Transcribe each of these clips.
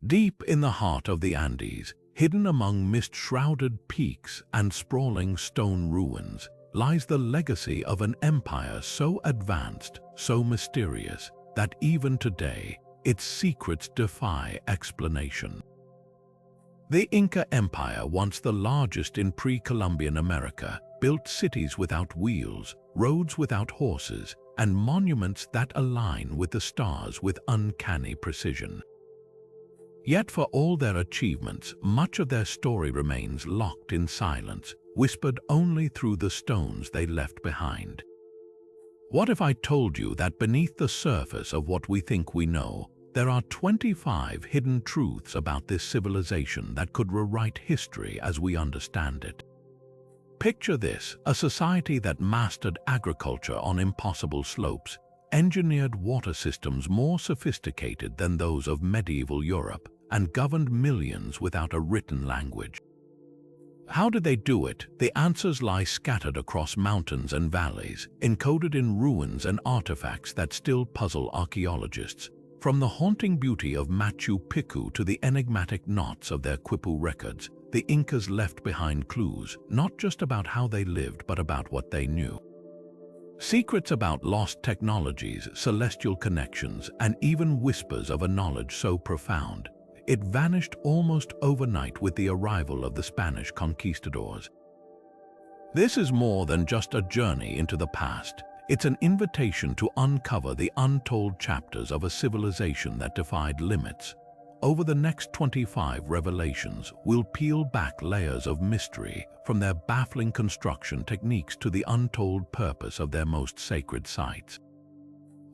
Deep in the heart of the Andes, hidden among mist-shrouded peaks and sprawling stone ruins, lies the legacy of an empire so advanced, so mysterious, that even today, its secrets defy explanation. The Inca Empire, once the largest in pre-Columbian America, built cities without wheels, roads without horses, and monuments that align with the stars with uncanny precision. Yet for all their achievements, much of their story remains locked in silence, whispered only through the stones they left behind. What if I told you that beneath the surface of what we think we know, there are 25 hidden truths about this civilization that could rewrite history as we understand it? Picture this, a society that mastered agriculture on impossible slopes, engineered water systems more sophisticated than those of medieval Europe, and governed millions without a written language. How did they do it? The answers lie scattered across mountains and valleys, encoded in ruins and artifacts that still puzzle archaeologists. From the haunting beauty of Machu Picchu to the enigmatic knots of their quipu records, the Incas left behind clues, not just about how they lived, but about what they knew. Secrets about lost technologies, celestial connections, and even whispers of a knowledge so profound, it vanished almost overnight with the arrival of the Spanish conquistadors. This is more than just a journey into the past. It's an invitation to uncover the untold chapters of a civilization that defied limits. Over the next 25 revelations, we'll peel back layers of mystery, from their baffling construction techniques to the untold purpose of their most sacred sites.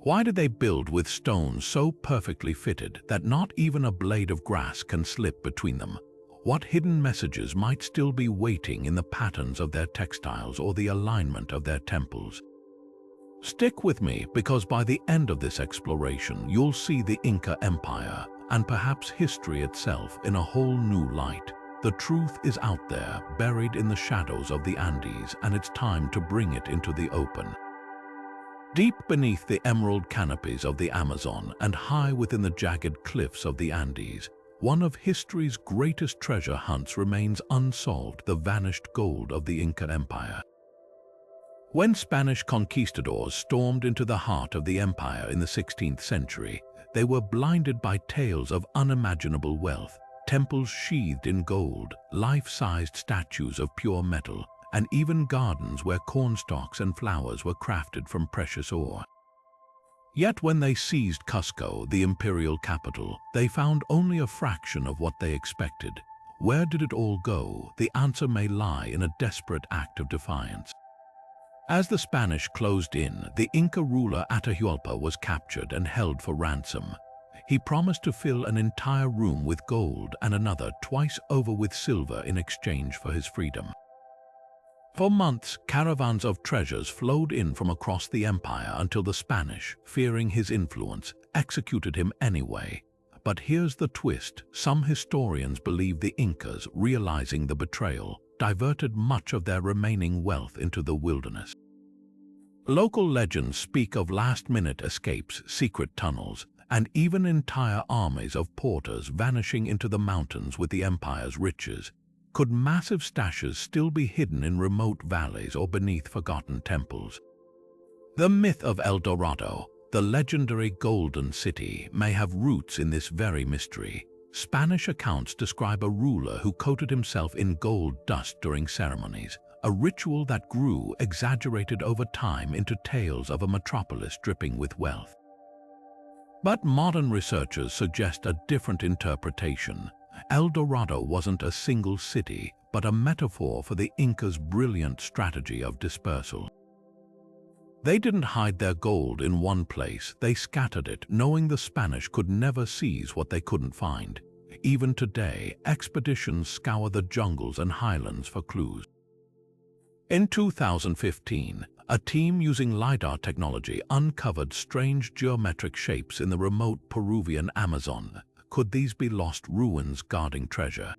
Why did they build with stones so perfectly fitted that not even a blade of grass can slip between them? What hidden messages might still be waiting in the patterns of their textiles or the alignment of their temples? Stick with me, because by the end of this exploration, you'll see the Inca Empire, and perhaps history itself, in a whole new light. The truth is out there, buried in the shadows of the Andes, and it's time to bring it into the open. Deep beneath the emerald canopies of the Amazon and high within the jagged cliffs of the Andes, one of history's greatest treasure hunts remains unsolved: the vanished gold of the Inca Empire. When Spanish conquistadors stormed into the heart of the empire in the 16th century, they were blinded by tales of unimaginable wealth, temples sheathed in gold, life-sized statues of pure metal, and even gardens where cornstalks and flowers were crafted from precious ore. Yet when they seized Cusco, the imperial capital, they found only a fraction of what they expected. Where did it all go? The answer may lie in a desperate act of defiance. As the Spanish closed in, the Inca ruler Atahualpa was captured and held for ransom. He promised to fill an entire room with gold and another twice over with silver in exchange for his freedom. For months, caravans of treasures flowed in from across the empire until the Spanish, fearing his influence, executed him anyway. But here's the twist: some historians believe the Incas, realizing the betrayal, diverted much of their remaining wealth into the wilderness. Local legends speak of last-minute escapes, secret tunnels, and even entire armies of porters vanishing into the mountains with the empire's riches. Could massive stashes still be hidden in remote valleys or beneath forgotten temples? The myth of El Dorado, the legendary Golden City, may have roots in this very mystery. Spanish accounts describe a ruler who coated himself in gold dust during ceremonies, a ritual that grew, exaggerated over time, into tales of a metropolis dripping with wealth. But modern researchers suggest a different interpretation. El Dorado wasn't a single city, but a metaphor for the Incas' brilliant strategy of dispersal. They didn't hide their gold in one place, they scattered it, knowing the Spanish could never seize what they couldn't find. Even today, expeditions scour the jungles and highlands for clues. In 2015, a team using LiDAR technology uncovered strange geometric shapes in the remote Peruvian Amazon. Could these be lost ruins guarding treasure?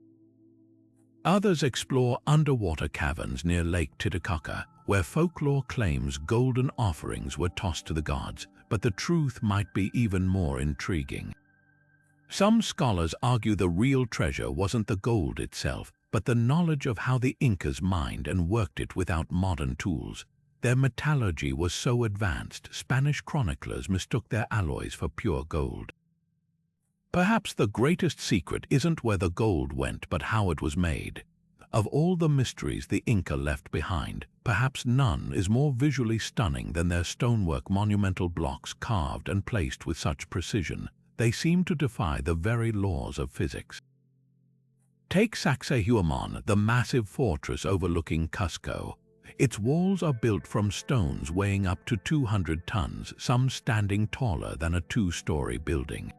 Others explore underwater caverns near Lake Titicaca, where folklore claims golden offerings were tossed to the gods, but the truth might be even more intriguing. Some scholars argue the real treasure wasn't the gold itself, but the knowledge of how the Incas mined and worked it without modern tools. Their metallurgy was so advanced, Spanish chroniclers mistook their alloys for pure gold. Perhaps the greatest secret isn't where the gold went, but how it was made. Of all the mysteries the Inca left behind, perhaps none is more visually stunning than their stonework, monumental blocks carved and placed with such precision. They seem to defy the very laws of physics. Take Sacsayhuaman, the massive fortress overlooking Cusco. Its walls are built from stones weighing up to 200 tons, some standing taller than a two-story building.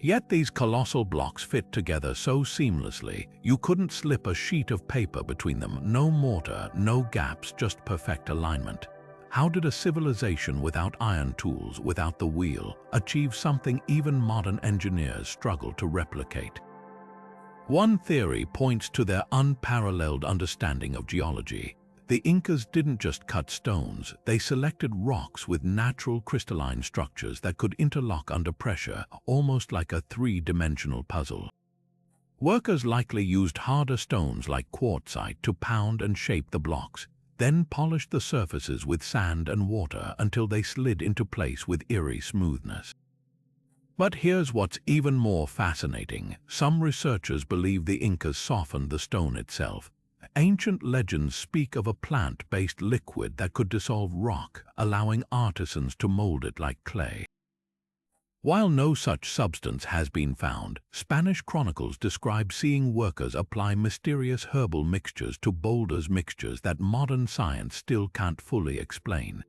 Yet these colossal blocks fit together so seamlessly, you couldn't slip a sheet of paper between them. No mortar, no gaps, just perfect alignment. How did a civilization without iron tools, without the wheel, achieve something even modern engineers struggle to replicate? One theory points to their unparalleled understanding of geology. The Incas didn't just cut stones, they selected rocks with natural crystalline structures that could interlock under pressure, almost like a three-dimensional puzzle. Workers likely used harder stones like quartzite to pound and shape the blocks, then polished the surfaces with sand and water until they slid into place with eerie smoothness. But here's what's even more fascinating. Some researchers believe the Incas softened the stone itself. Ancient legends speak of a plant-based liquid that could dissolve rock, allowing artisans to mold it like clay. While no such substance has been found, Spanish chronicles describe seeing workers apply mysterious herbal mixtures to boulders, mixtures that modern science still can't fully explain.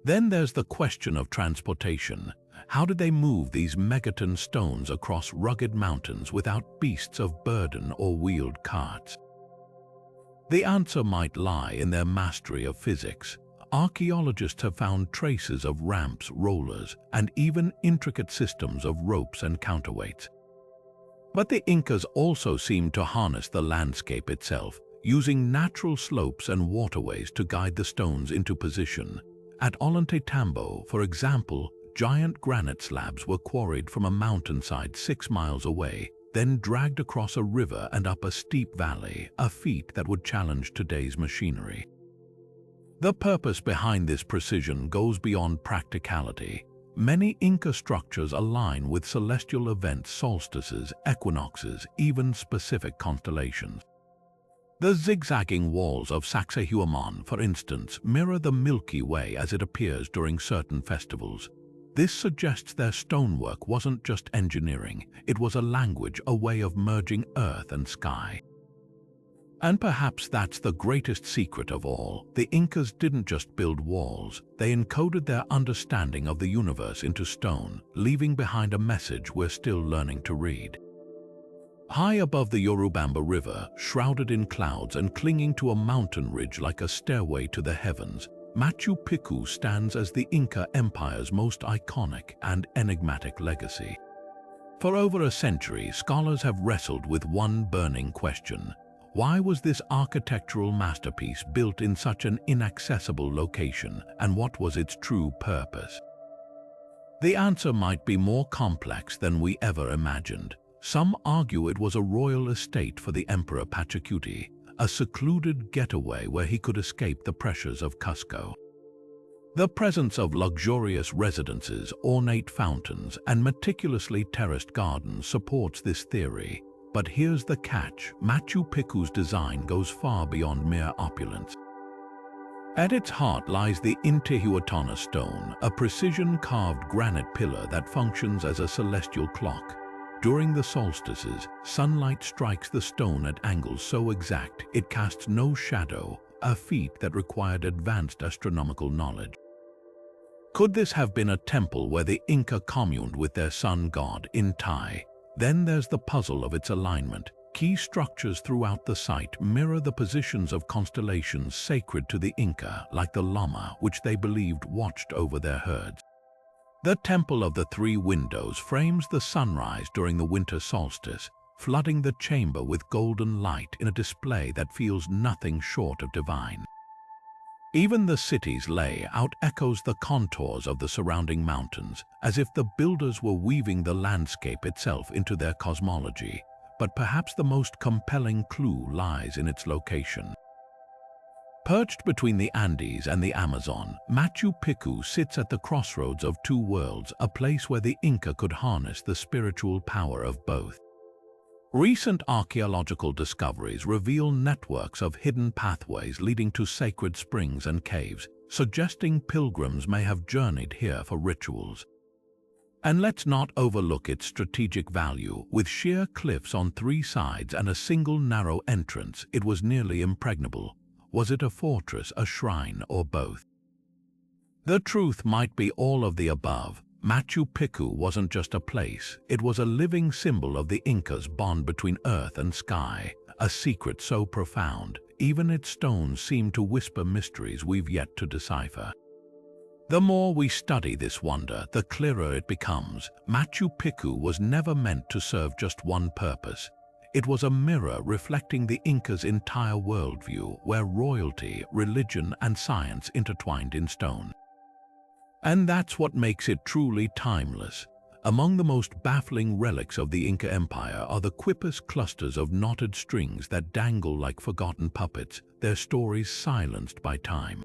Then there's the question of transportation. How did they move these megaton stones across rugged mountains without beasts of burden or wheeled carts? The answer might lie in their mastery of physics. Archaeologists have found traces of ramps, rollers, and even intricate systems of ropes and counterweights. But the Incas also seemed to harness the landscape itself, using natural slopes and waterways to guide the stones into position. At Ollantaytambo, for example, giant granite slabs were quarried from a mountainside 6 miles away, then dragged across a river and up a steep valley, a feat that would challenge today's machinery. The purpose behind this precision goes beyond practicality. Many Inca structures align with celestial events, solstices, equinoxes, even specific constellations. The zigzagging walls of Sacsayhuaman, for instance, mirror the Milky Way as it appears during certain festivals. This suggests their stonework wasn't just engineering, it was a language, a way of merging earth and sky. And perhaps that's the greatest secret of all. The Incas didn't just build walls, they encoded their understanding of the universe into stone, leaving behind a message we're still learning to read. High above the Urubamba River, shrouded in clouds and clinging to a mountain ridge like a stairway to the heavens, Machu Picchu stands as the Inca Empire's most iconic and enigmatic legacy. For over a century, scholars have wrestled with one burning question. Why was this architectural masterpiece built in such an inaccessible location, and what was its true purpose? The answer might be more complex than we ever imagined. Some argue it was a royal estate for the Emperor Pachacuti, a secluded getaway where he could escape the pressures of Cusco. The presence of luxurious residences, ornate fountains, and meticulously terraced gardens supports this theory. But here's the catch: Machu Picchu's design goes far beyond mere opulence. At its heart lies the Intihuatana stone, a precision-carved granite pillar that functions as a celestial clock. During the solstices, sunlight strikes the stone at angles so exact it casts no shadow, a feat that required advanced astronomical knowledge. Could this have been a temple where the Inca communed with their sun god, Inti? Then there's the puzzle of its alignment. Key structures throughout the site mirror the positions of constellations sacred to the Inca, like the llama, which they believed watched over their herds. The Temple of the Three Windows frames the sunrise during the winter solstice, flooding the chamber with golden light in a display that feels nothing short of divine. Even the city's layout echoes the contours of the surrounding mountains, as if the builders were weaving the landscape itself into their cosmology. But perhaps the most compelling clue lies in its location. Perched between the Andes and the Amazon, Machu Picchu sits at the crossroads of two worlds, a place where the Inca could harness the spiritual power of both. Recent archaeological discoveries reveal networks of hidden pathways leading to sacred springs and caves, suggesting pilgrims may have journeyed here for rituals. And let's not overlook its strategic value. With sheer cliffs on three sides and a single narrow entrance, it was nearly impregnable. Was it a fortress, a shrine, or both? The truth might be all of the above. Machu Picchu wasn't just a place, it was a living symbol of the Incas' bond between earth and sky, a secret so profound, even its stones seem to whisper mysteries we've yet to decipher. The more we study this wonder, the clearer it becomes. Machu Picchu was never meant to serve just one purpose. It was a mirror reflecting the Incas' entire worldview, where royalty, religion, and science intertwined in stone. And that's what makes it truly timeless. Among the most baffling relics of the Inca Empire are the quipus, clusters of knotted strings that dangle like forgotten puppets, their stories silenced by time.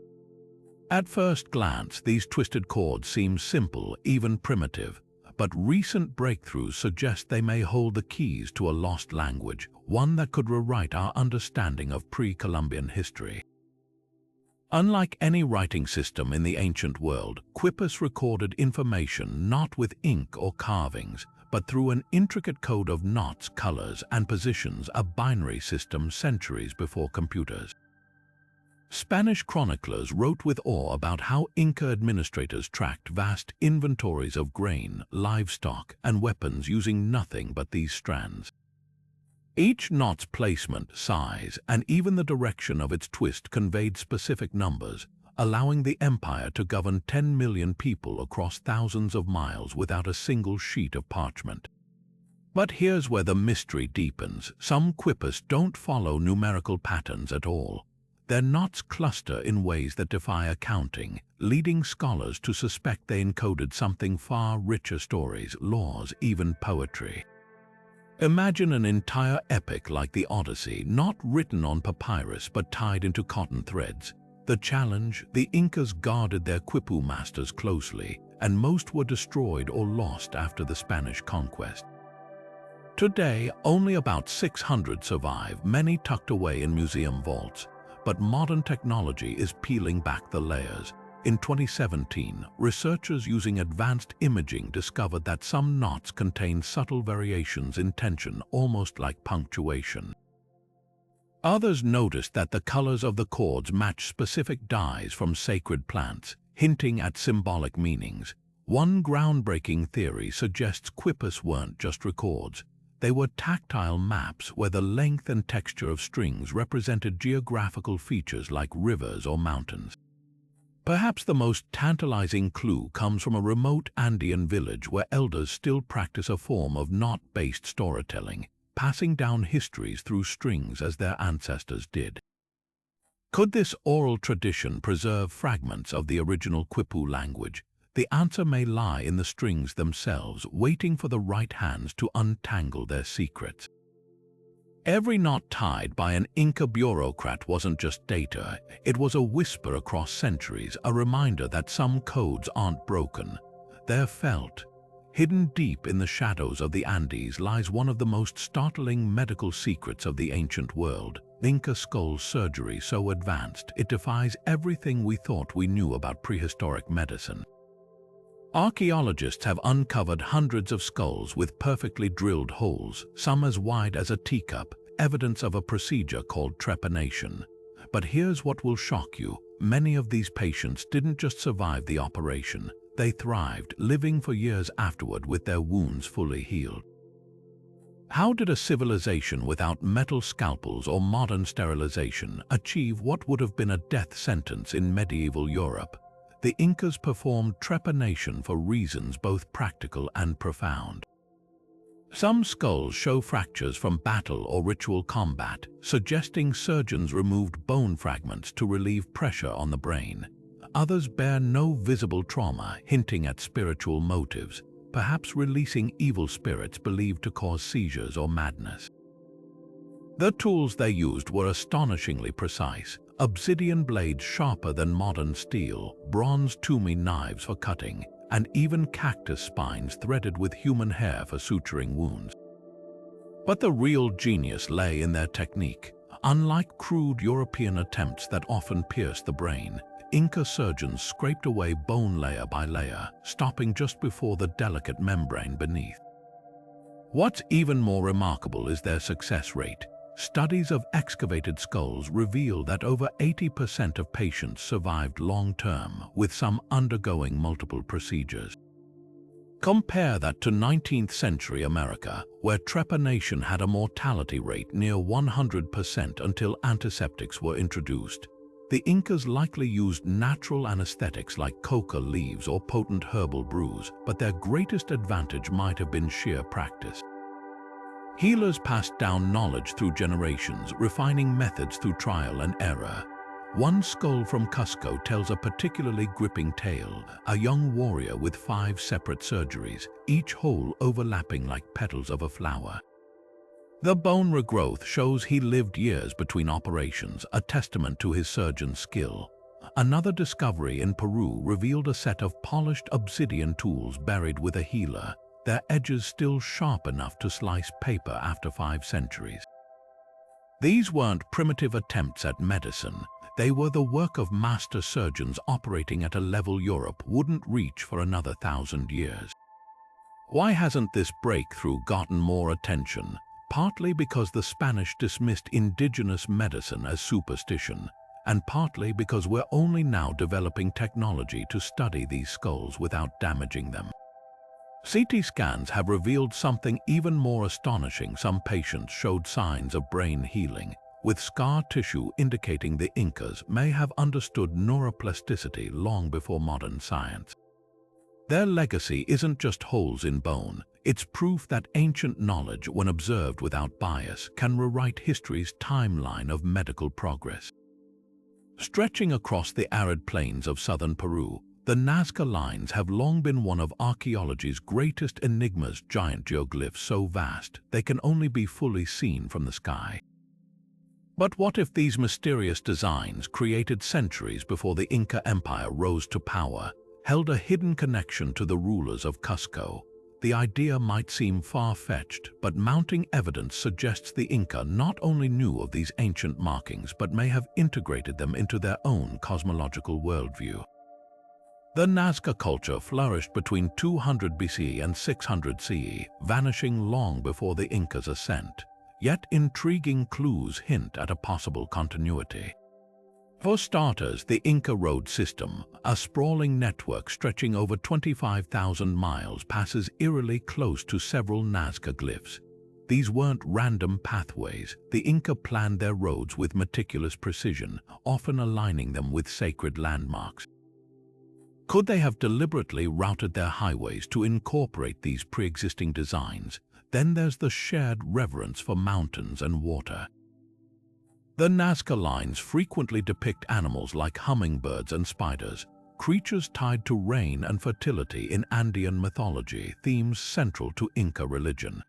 At first glance, these twisted cords seem simple, even primitive, but recent breakthroughs suggest they may hold the keys to a lost language, one that could rewrite our understanding of pre-Columbian history. Unlike any writing system in the ancient world, quipus recorded information not with ink or carvings, but through an intricate code of knots, colors, and positions, a binary system centuries before computers. Spanish chroniclers wrote with awe about how Inca administrators tracked vast inventories of grain, livestock, and weapons using nothing but these strands. Each knot's placement, size, and even the direction of its twist conveyed specific numbers, allowing the empire to govern 10 million people across thousands of miles without a single sheet of parchment. But here's where the mystery deepens. Some quipus don't follow numerical patterns at all. Their knots cluster in ways that defy accounting, leading scholars to suspect they encoded something far richer: stories, laws, even poetry. Imagine an entire epic like the Odyssey, not written on papyrus but tied into cotton threads. The challenge: the Incas guarded their quipu masters closely, and most were destroyed or lost after the Spanish conquest. Today, only about 600 survive, many tucked away in museum vaults. But modern technology is peeling back the layers. In 2017, researchers using advanced imaging discovered that some knots contain subtle variations in tension, almost like punctuation. Others noticed that the colors of the cords match specific dyes from sacred plants, hinting at symbolic meanings. One groundbreaking theory suggests quipus weren't just records. They were tactile maps where the length and texture of strings represented geographical features like rivers or mountains. Perhaps the most tantalizing clue comes from a remote Andean village where elders still practice a form of knot-based storytelling, passing down histories through strings as their ancestors did. Could this oral tradition preserve fragments of the original quipu language? The answer may lie in the strings themselves, waiting for the right hands to untangle their secrets. Every knot tied by an Inca bureaucrat wasn't just data, it was a whisper across centuries, a reminder that some codes aren't broken, they're felt. Hidden deep in the shadows of the Andes lies one of the most startling medical secrets of the ancient world: Inca skull surgery so advanced it defies everything we thought we knew about prehistoric medicine. Archaeologists have uncovered hundreds of skulls with perfectly drilled holes, some as wide as a teacup, evidence of a procedure called trepanation. But here's what will shock you: many of these patients didn't just survive the operation, they thrived, living for years afterward with their wounds fully healed. How did a civilization without metal scalpels or modern sterilization achieve what would have been a death sentence in medieval Europe? The Incas performed trepanation for reasons both practical and profound. Some skulls show fractures from battle or ritual combat, suggesting surgeons removed bone fragments to relieve pressure on the brain. Others bear no visible trauma, hinting at spiritual motives, perhaps releasing evil spirits believed to cause seizures or madness. The tools they used were astonishingly precise: obsidian blades sharper than modern steel, bronze toomey knives for cutting, and even cactus spines threaded with human hair for suturing wounds. But the real genius lay in their technique. Unlike crude European attempts that often pierce the brain, Inca surgeons scraped away bone layer by layer, stopping just before the delicate membrane beneath. What's even more remarkable is their success rate. Studies of excavated skulls reveal that over 80% of patients survived long-term, with some undergoing multiple procedures. Compare that to 19th century America, where trepanation had a mortality rate near 100% until antiseptics were introduced. The Incas likely used natural anesthetics like coca leaves or potent herbal brews, but their greatest advantage might have been sheer practice. Healers passed down knowledge through generations, refining methods through trial and error. One skull from Cusco tells a particularly gripping tale: a young warrior with 5 separate surgeries, each hole overlapping like petals of a flower. The bone regrowth shows he lived years between operations, a testament to his surgeon's skill. Another discovery in Peru revealed a set of polished obsidian tools buried with a healer, their edges still sharp enough to slice paper after 5 centuries. These weren't primitive attempts at medicine. They were the work of master surgeons operating at a level Europe wouldn't reach for another 1,000 years. Why hasn't this breakthrough gotten more attention? Partly because the Spanish dismissed indigenous medicine as superstition, and partly because we're only now developing technology to study these skulls without damaging them. CT scans have revealed something even more astonishing. Some patients showed signs of brain healing, with scar tissue indicating the Incas may have understood neuroplasticity long before modern science. Their legacy isn't just holes in bone, it's proof that ancient knowledge, when observed without bias, can rewrite history's timeline of medical progress. Stretching across the arid plains of southern Peru, the Nazca lines have long been one of archaeology's greatest enigmas, giant geoglyphs so vast they can only be fully seen from the sky. But what if these mysterious designs, created centuries before the Inca Empire rose to power, held a hidden connection to the rulers of Cusco? The idea might seem far-fetched, but mounting evidence suggests the Inca not only knew of these ancient markings but may have integrated them into their own cosmological worldview. The Nazca culture flourished between 200 BC and 600 CE, vanishing long before the Incas' ascent. Yet intriguing clues hint at a possible continuity. For starters, the Inca road system, a sprawling network stretching over 25,000 miles, passes eerily close to several Nazca glyphs. These weren't random pathways. The Inca planned their roads with meticulous precision, often aligning them with sacred landmarks. Could they have deliberately routed their highways to incorporate these pre-existing designs? Then there's the shared reverence for mountains and water. The Nazca lines frequently depict animals like hummingbirds and spiders, creatures tied to rain and fertility in Andean mythology, themes central to Inca religion.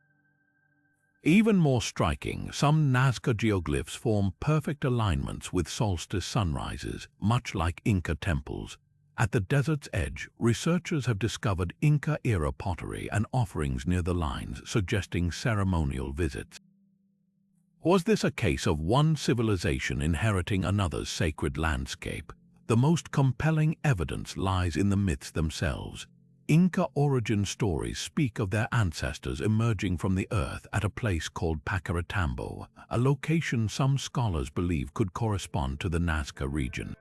Even more striking, some Nazca geoglyphs form perfect alignments with solstice sunrises, much like Inca temples. At the desert's edge, researchers have discovered Inca-era pottery and offerings near the lines, suggesting ceremonial visits. Was this a case of one civilization inheriting another's sacred landscape? The most compelling evidence lies in the myths themselves. Inca origin stories speak of their ancestors emerging from the earth at a place called Pacaratambo, a location some scholars believe could correspond to the Nazca region.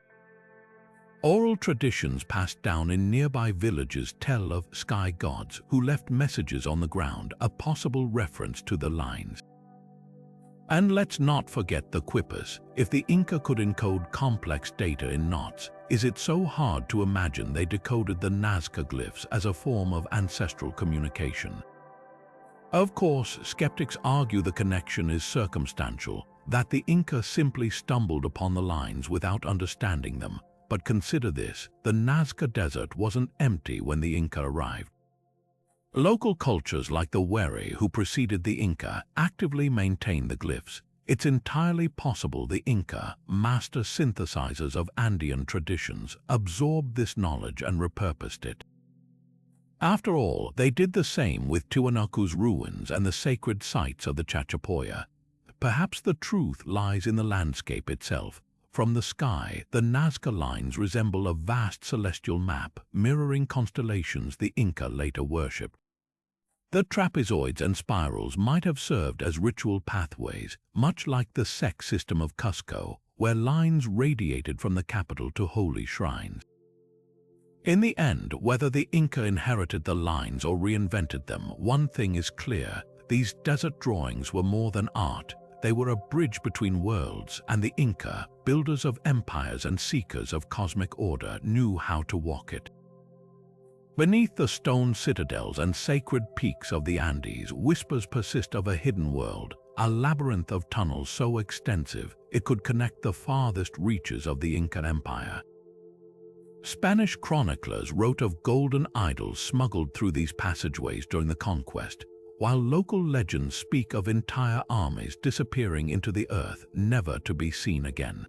Oral traditions passed down in nearby villages tell of sky gods who left messages on the ground, a possible reference to the lines. And let's not forget the quipus. If the Inca could encode complex data in knots, is it so hard to imagine they decoded the Nazca glyphs as a form of ancestral communication? Of course, skeptics argue the connection is circumstantial, that the Inca simply stumbled upon the lines without understanding them. But consider this, the Nazca Desert wasn't empty when the Inca arrived. Local cultures like the Wari, who preceded the Inca, actively maintained the glyphs. It's entirely possible the Inca, master synthesizers of Andean traditions, absorbed this knowledge and repurposed it. After all, they did the same with Tiwanaku's ruins and the sacred sites of the Chachapoya. Perhaps the truth lies in the landscape itself. From the sky, the Nazca lines resemble a vast celestial map, mirroring constellations the Inca later worshipped. The trapezoids and spirals might have served as ritual pathways, much like the sect system of Cusco, where lines radiated from the capital to holy shrines. In the end, whether the Inca inherited the lines or reinvented them, one thing is clear: these desert drawings were more than art. They were a bridge between worlds, and the Inca, builders of empires and seekers of cosmic order, knew how to walk it. Beneath the stone citadels and sacred peaks of the Andes, whispers persist of a hidden world, a labyrinth of tunnels so extensive it could connect the farthest reaches of the Inca Empire. Spanish chroniclers wrote of golden idols smuggled through these passageways during the conquest, while local legends speak of entire armies disappearing into the earth, never to be seen again.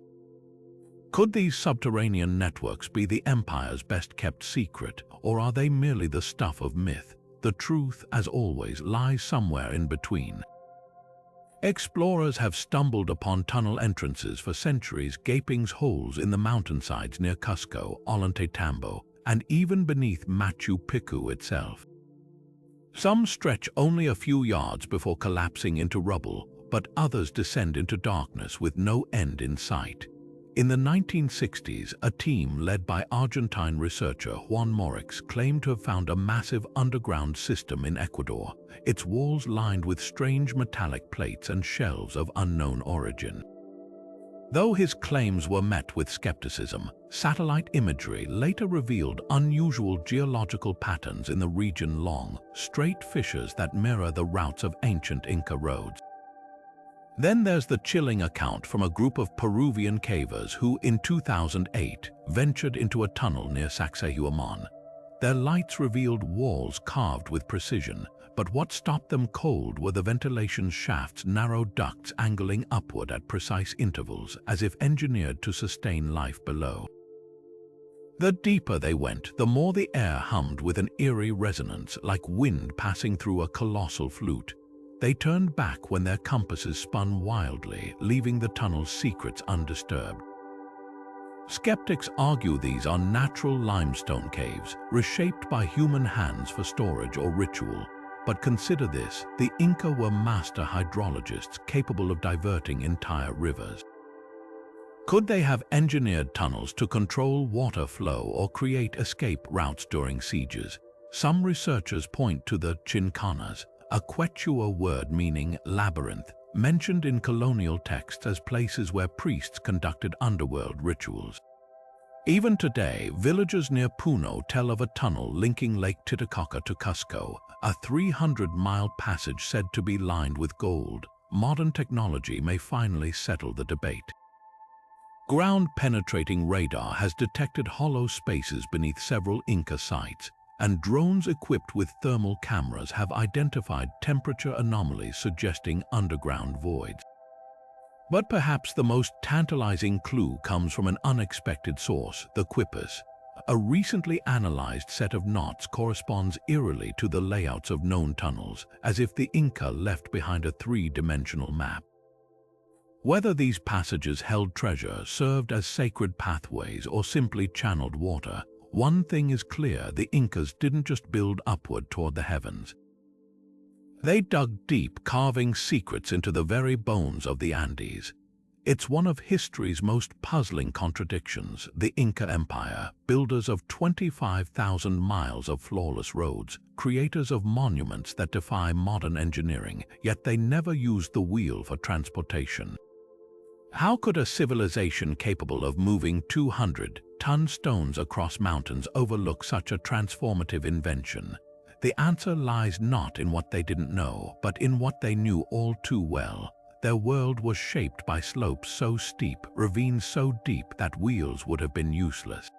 Could these subterranean networks be the empire's best-kept secret, or are they merely the stuff of myth? The truth, as always, lies somewhere in between. Explorers have stumbled upon tunnel entrances for centuries, gaping holes in the mountainsides near Cusco, Ollantaytambo, and even beneath Machu Picchu itself. Some stretch only a few yards before collapsing into rubble, but others descend into darkness with no end in sight. In the 1960s, a team led by Argentine researcher Juan Morix claimed to have found a massive underground system in Ecuador, its walls lined with strange metallic plates and shelves of unknown origin. Though his claims were met with skepticism, satellite imagery later revealed unusual geological patterns in the region: long, straight fissures that mirror the routes of ancient Inca roads. Then there's the chilling account from a group of Peruvian cavers who, in 2008, ventured into a tunnel near Sacsayhuaman. Their lights revealed walls carved with precision, but what stopped them cold were the ventilation shaft's narrow ducts angling upward at precise intervals, as if engineered to sustain life below. The deeper they went, the more the air hummed with an eerie resonance, like wind passing through a colossal flute. They turned back when their compasses spun wildly, leaving the tunnel's secrets undisturbed. Skeptics argue these are natural limestone caves, reshaped by human hands for storage or ritual. But consider this: the Inca were master hydrologists capable of diverting entire rivers. Could they have engineered tunnels to control water flow or create escape routes during sieges? Some researchers point to the chinkanas, a Quechua word meaning labyrinth, mentioned in colonial texts as places where priests conducted underworld rituals. Even today, villagers near Puno tell of a tunnel linking Lake Titicaca to Cusco, a 300-mile passage said to be lined with gold. Modern technology may finally settle the debate. Ground-penetrating radar has detected hollow spaces beneath several Inca sites, and drones equipped with thermal cameras have identified temperature anomalies suggesting underground voids. But perhaps the most tantalizing clue comes from an unexpected source: the quipus. A recently analyzed set of knots corresponds eerily to the layouts of known tunnels, as if the Inca left behind a three-dimensional map. Whether these passages held treasure, served as sacred pathways, or simply channeled water, one thing is clear: the Incas didn't just build upward toward the heavens. They dug deep, carving secrets into the very bones of the Andes. It's one of history's most puzzling contradictions. The Inca Empire, builders of 25,000 miles of flawless roads, creators of monuments that defy modern engineering, yet they never used the wheel for transportation. How could a civilization capable of moving 200-ton stones across mountains overlook such a transformative invention? The answer lies not in what they didn't know, but in what they knew all too well. Their world was shaped by slopes so steep, ravines so deep that wheels would have been useless.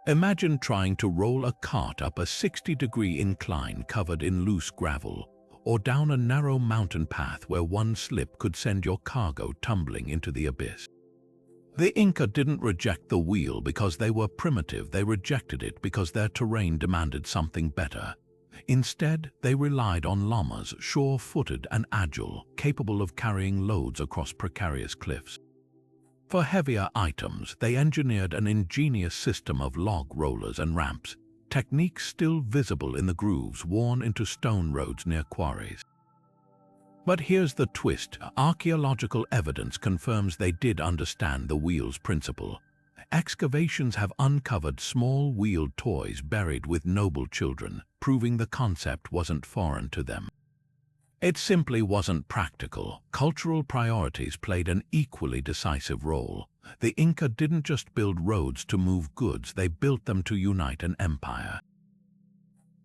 Imagine trying to roll a cart up a 60-degree incline covered in loose gravel, or down a narrow mountain path where one slip could send your cargo tumbling into the abyss. The Inca didn't reject the wheel because they were primitive, they rejected it because their terrain demanded something better. Instead, they relied on llamas, sure-footed and agile, capable of carrying loads across precarious cliffs. For heavier items, they engineered an ingenious system of log rollers and ramps, techniques still visible in the grooves worn into stone roads near quarries. But here's the twist. Archaeological evidence confirms they did understand the wheel's principle. Excavations have uncovered small wheeled toys buried with noble children, proving the concept wasn't foreign to them. It simply wasn't practical. Cultural priorities played an equally decisive role. The Inca didn't just build roads to move goods, they built them to unite an empire.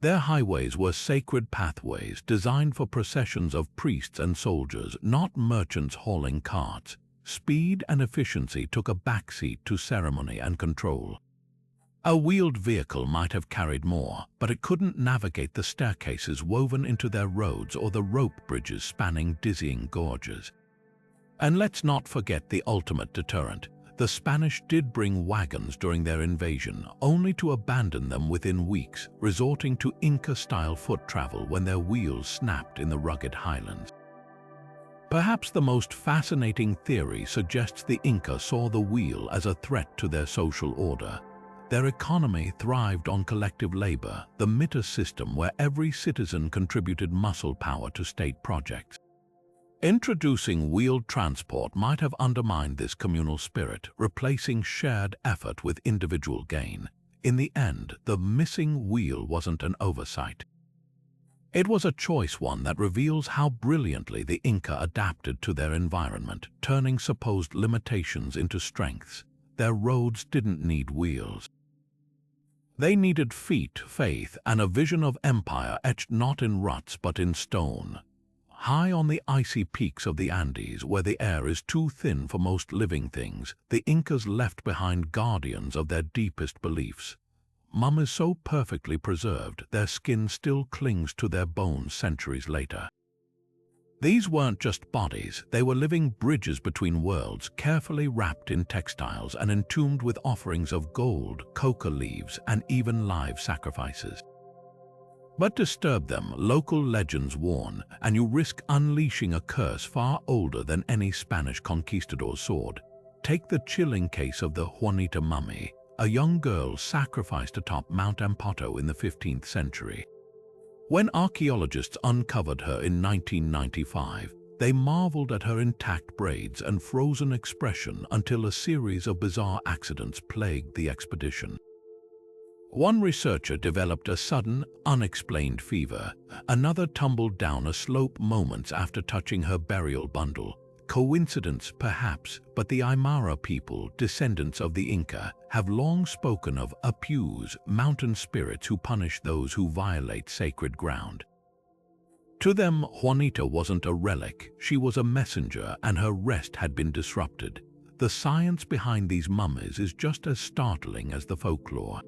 Their highways were sacred pathways designed for processions of priests and soldiers, not merchants hauling carts. Speed and efficiency took a backseat to ceremony and control. A wheeled vehicle might have carried more, but it couldn't navigate the staircases woven into their roads or the rope bridges spanning dizzying gorges. And let's not forget the ultimate deterrent. The Spanish did bring wagons during their invasion, only to abandon them within weeks, resorting to Inca-style foot travel when their wheels snapped in the rugged highlands. Perhaps the most fascinating theory suggests the Inca saw the wheel as a threat to their social order. Their economy thrived on collective labor, the mitre system where every citizen contributed muscle power to state projects. Introducing wheeled transport might have undermined this communal spirit, replacing shared effort with individual gain. In the end, the missing wheel wasn't an oversight. It was a choice, one that reveals how brilliantly the Inca adapted to their environment, turning supposed limitations into strengths. Their roads didn't need wheels. They needed feet, faith, and a vision of empire etched not in ruts but in stone. High on the icy peaks of the Andes, where the air is too thin for most living things, the Incas left behind guardians of their deepest beliefs. Mummies so perfectly preserved, their skin still clings to their bones centuries later. These weren't just bodies, they were living bridges between worlds, carefully wrapped in textiles and entombed with offerings of gold, coca leaves, and even live sacrifices. But disturb them, local legends warn, and you risk unleashing a curse far older than any Spanish conquistador's sword. Take the chilling case of the Juanita mummy, a young girl sacrificed atop Mount Ampoto in the 15th century. When archaeologists uncovered her in 1995, they marveled at her intact braids and frozen expression until a series of bizarre accidents plagued the expedition. One researcher developed a sudden, unexplained fever. Another tumbled down a slope moments after touching her burial bundle. Coincidence, perhaps, but the Aymara people, descendants of the Inca, have long spoken of apus, mountain spirits who punish those who violate sacred ground. To them, Juanita wasn't a relic, she was a messenger, and her rest had been disrupted. The science behind these mummies is just as startling as the folklore.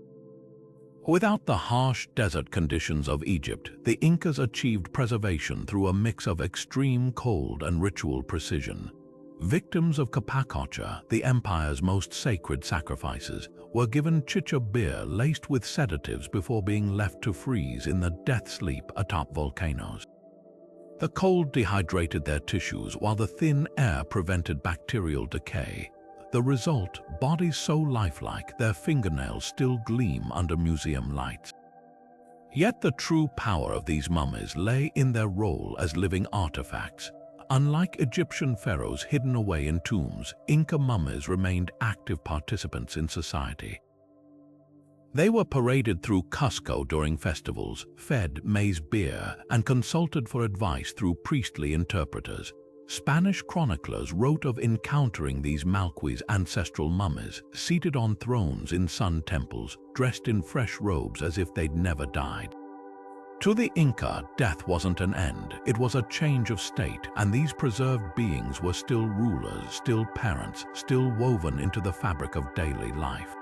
Without the harsh desert conditions of Egypt, the Incas achieved preservation through a mix of extreme cold and ritual precision. Victims of Capacocha, the empire's most sacred sacrifices, were given chicha beer laced with sedatives before being left to freeze in the death sleep atop volcanoes. The cold dehydrated their tissues while the thin air prevented bacterial decay. The result, bodies so lifelike their fingernails still gleam under museum lights. Yet the true power of these mummies lay in their role as living artifacts. Unlike Egyptian pharaohs hidden away in tombs, Inca mummies remained active participants in society. They were paraded through Cusco during festivals, fed maize beer, and consulted for advice through priestly interpreters. Spanish chroniclers wrote of encountering these Malquis ancestral mummies, seated on thrones in sun temples, dressed in fresh robes as if they'd never died. To the Inca, death wasn't an end, it was a change of state, and these preserved beings were still rulers, still parents, still woven into the fabric of daily life.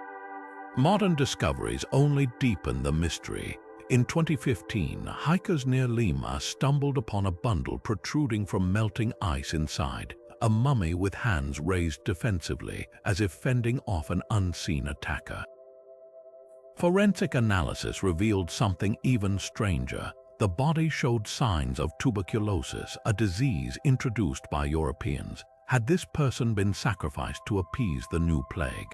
Modern discoveries only deepen the mystery. In 2015, hikers near Lima stumbled upon a bundle protruding from melting ice inside, a mummy with hands raised defensively, as if fending off an unseen attacker. Forensic analysis revealed something even stranger. The body showed signs of tuberculosis, a disease introduced by Europeans. Had this person been sacrificed to appease the new plague?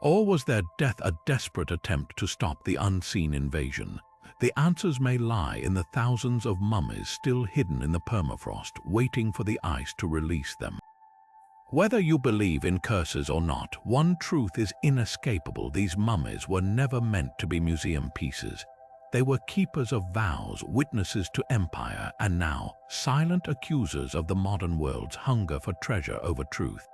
Or was their death a desperate attempt to stop the unseen invasion? The answers may lie in the thousands of mummies still hidden in the permafrost, waiting for the ice to release them. Whether you believe in curses or not, one truth is inescapable: these mummies were never meant to be museum pieces. They were keepers of vows, witnesses to empire, and now silent accusers of the modern world's hunger for treasure over truth.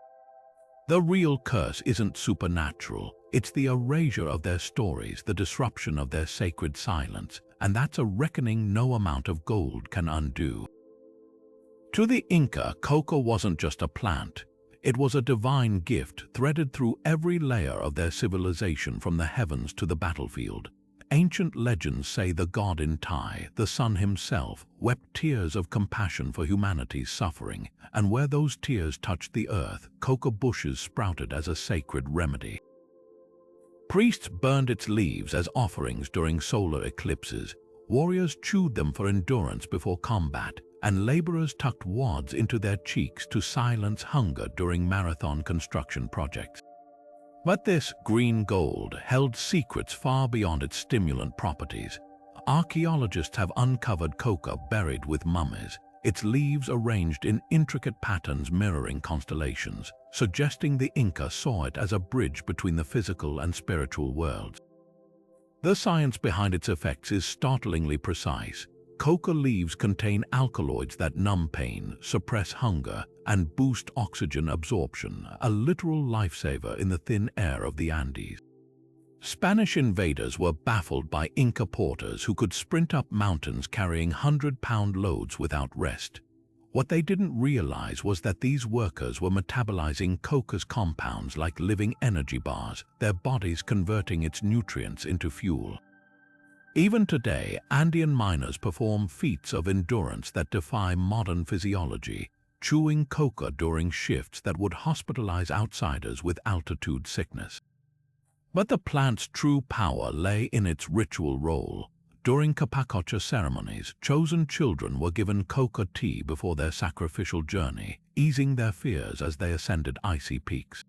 The real curse isn't supernatural, it's the erasure of their stories, the disruption of their sacred silence, and that's a reckoning no amount of gold can undo. To the Inca, coca wasn't just a plant. It was a divine gift threaded through every layer of their civilization, from the heavens to the battlefield. Ancient legends say the god Inti, the sun himself, wept tears of compassion for humanity's suffering, and where those tears touched the earth, coca bushes sprouted as a sacred remedy. Priests burned its leaves as offerings during solar eclipses, warriors chewed them for endurance before combat, and laborers tucked wads into their cheeks to silence hunger during marathon construction projects. But this green gold held secrets far beyond its stimulant properties. Archaeologists have uncovered coca buried with mummies, its leaves arranged in intricate patterns mirroring constellations, suggesting the Inca saw it as a bridge between the physical and spiritual worlds. The science behind its effects is startlingly precise. Coca leaves contain alkaloids that numb pain, suppress hunger, and boost oxygen absorption, a literal lifesaver in the thin air of the Andes. Spanish invaders were baffled by Inca porters who could sprint up mountains carrying 100-pound loads without rest. What they didn't realize was that these workers were metabolizing coca's compounds like living energy bars, their bodies converting its nutrients into fuel. Even today, Andean miners perform feats of endurance that defy modern physiology, chewing coca during shifts that would hospitalize outsiders with altitude sickness. But the plant's true power lay in its ritual role. During Capacocha ceremonies, chosen children were given coca tea before their sacrificial journey, easing their fears as they ascended icy peaks.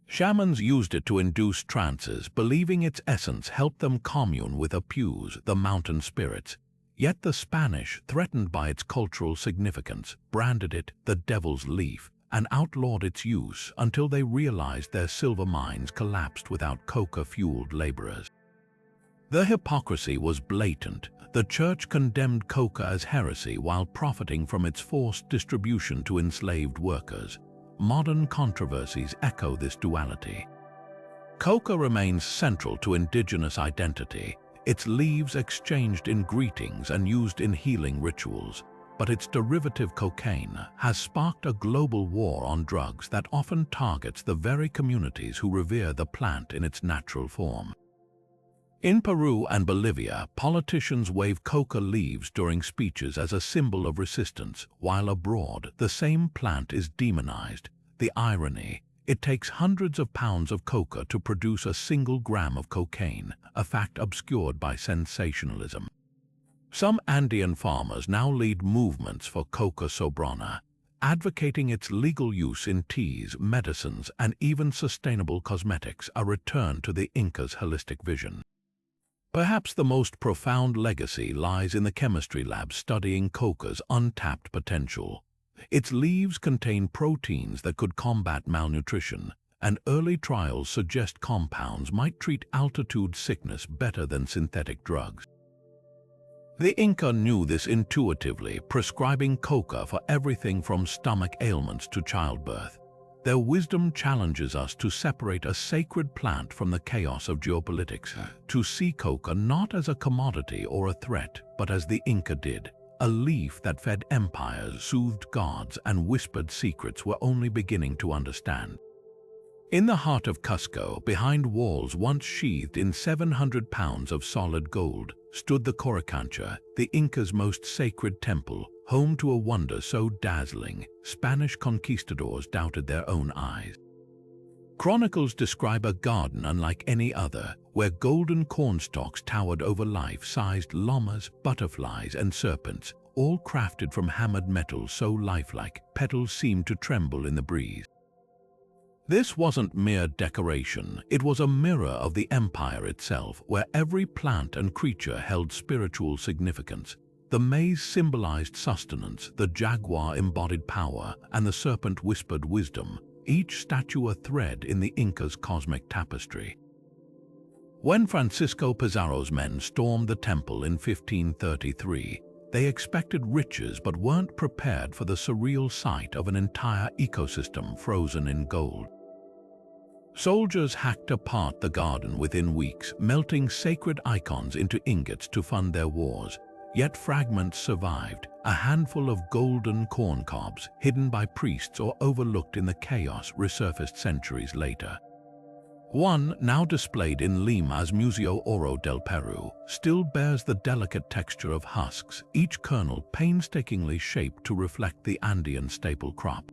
Shamans used it to induce trances, believing its essence helped them commune with apus, the mountain spirits. Yet the Spanish, threatened by its cultural significance, branded it the devil's leaf and outlawed its use until they realized their silver mines collapsed without coca-fueled laborers. The hypocrisy was blatant. The church condemned coca as heresy while profiting from its forced distribution to enslaved workers. Modern controversies echo this duality. Coca remains central to indigenous identity, its leaves exchanged in greetings and used in healing rituals. But its derivative cocaine has sparked a global war on drugs that often targets the very communities who revere the plant in its natural form. In Peru and Bolivia, politicians wave coca leaves during speeches as a symbol of resistance, while abroad, the same plant is demonized. The irony: it takes hundreds of pounds of coca to produce a single gram of cocaine, a fact obscured by sensationalism. Some Andean farmers now lead movements for coca sobrana, advocating its legal use in teas, medicines, and even sustainable cosmetics, a return to the Inca's holistic vision. Perhaps the most profound legacy lies in the chemistry lab studying coca's untapped potential. Its leaves contain proteins that could combat malnutrition, and early trials suggest compounds might treat altitude sickness better than synthetic drugs. The Inca knew this intuitively, prescribing coca for everything from stomach ailments to childbirth. Their wisdom challenges us to separate a sacred plant from the chaos of geopolitics, to see coca not as a commodity or a threat, but as the Inca did. A leaf that fed empires, soothed gods, and whispered secrets we're only beginning to understand. In the heart of Cusco, behind walls once sheathed in 700 pounds of solid gold, stood the Coricancha, the Inca's most sacred temple, home to a wonder so dazzling, Spanish conquistadors doubted their own eyes. Chronicles describe a garden unlike any other, where golden cornstalks towered over life-sized llamas, butterflies, and serpents, all crafted from hammered metal so lifelike, petals seemed to tremble in the breeze. This wasn't mere decoration, it was a mirror of the empire itself, where every plant and creature held spiritual significance. The maze symbolized sustenance, the jaguar embodied power, and the serpent whispered wisdom, each statue a thread in the Inca's cosmic tapestry. When Francisco Pizarro's men stormed the temple in 1533, they expected riches but weren't prepared for the surreal sight of an entire ecosystem frozen in gold. Soldiers hacked apart the garden within weeks, melting sacred icons into ingots to fund their wars. Yet fragments survived, a handful of golden corn cobs, hidden by priests or overlooked in the chaos, resurfaced centuries later. One, now displayed in Lima's Museo Oro del Peru, still bears the delicate texture of husks, each kernel painstakingly shaped to reflect the Andean staple crop.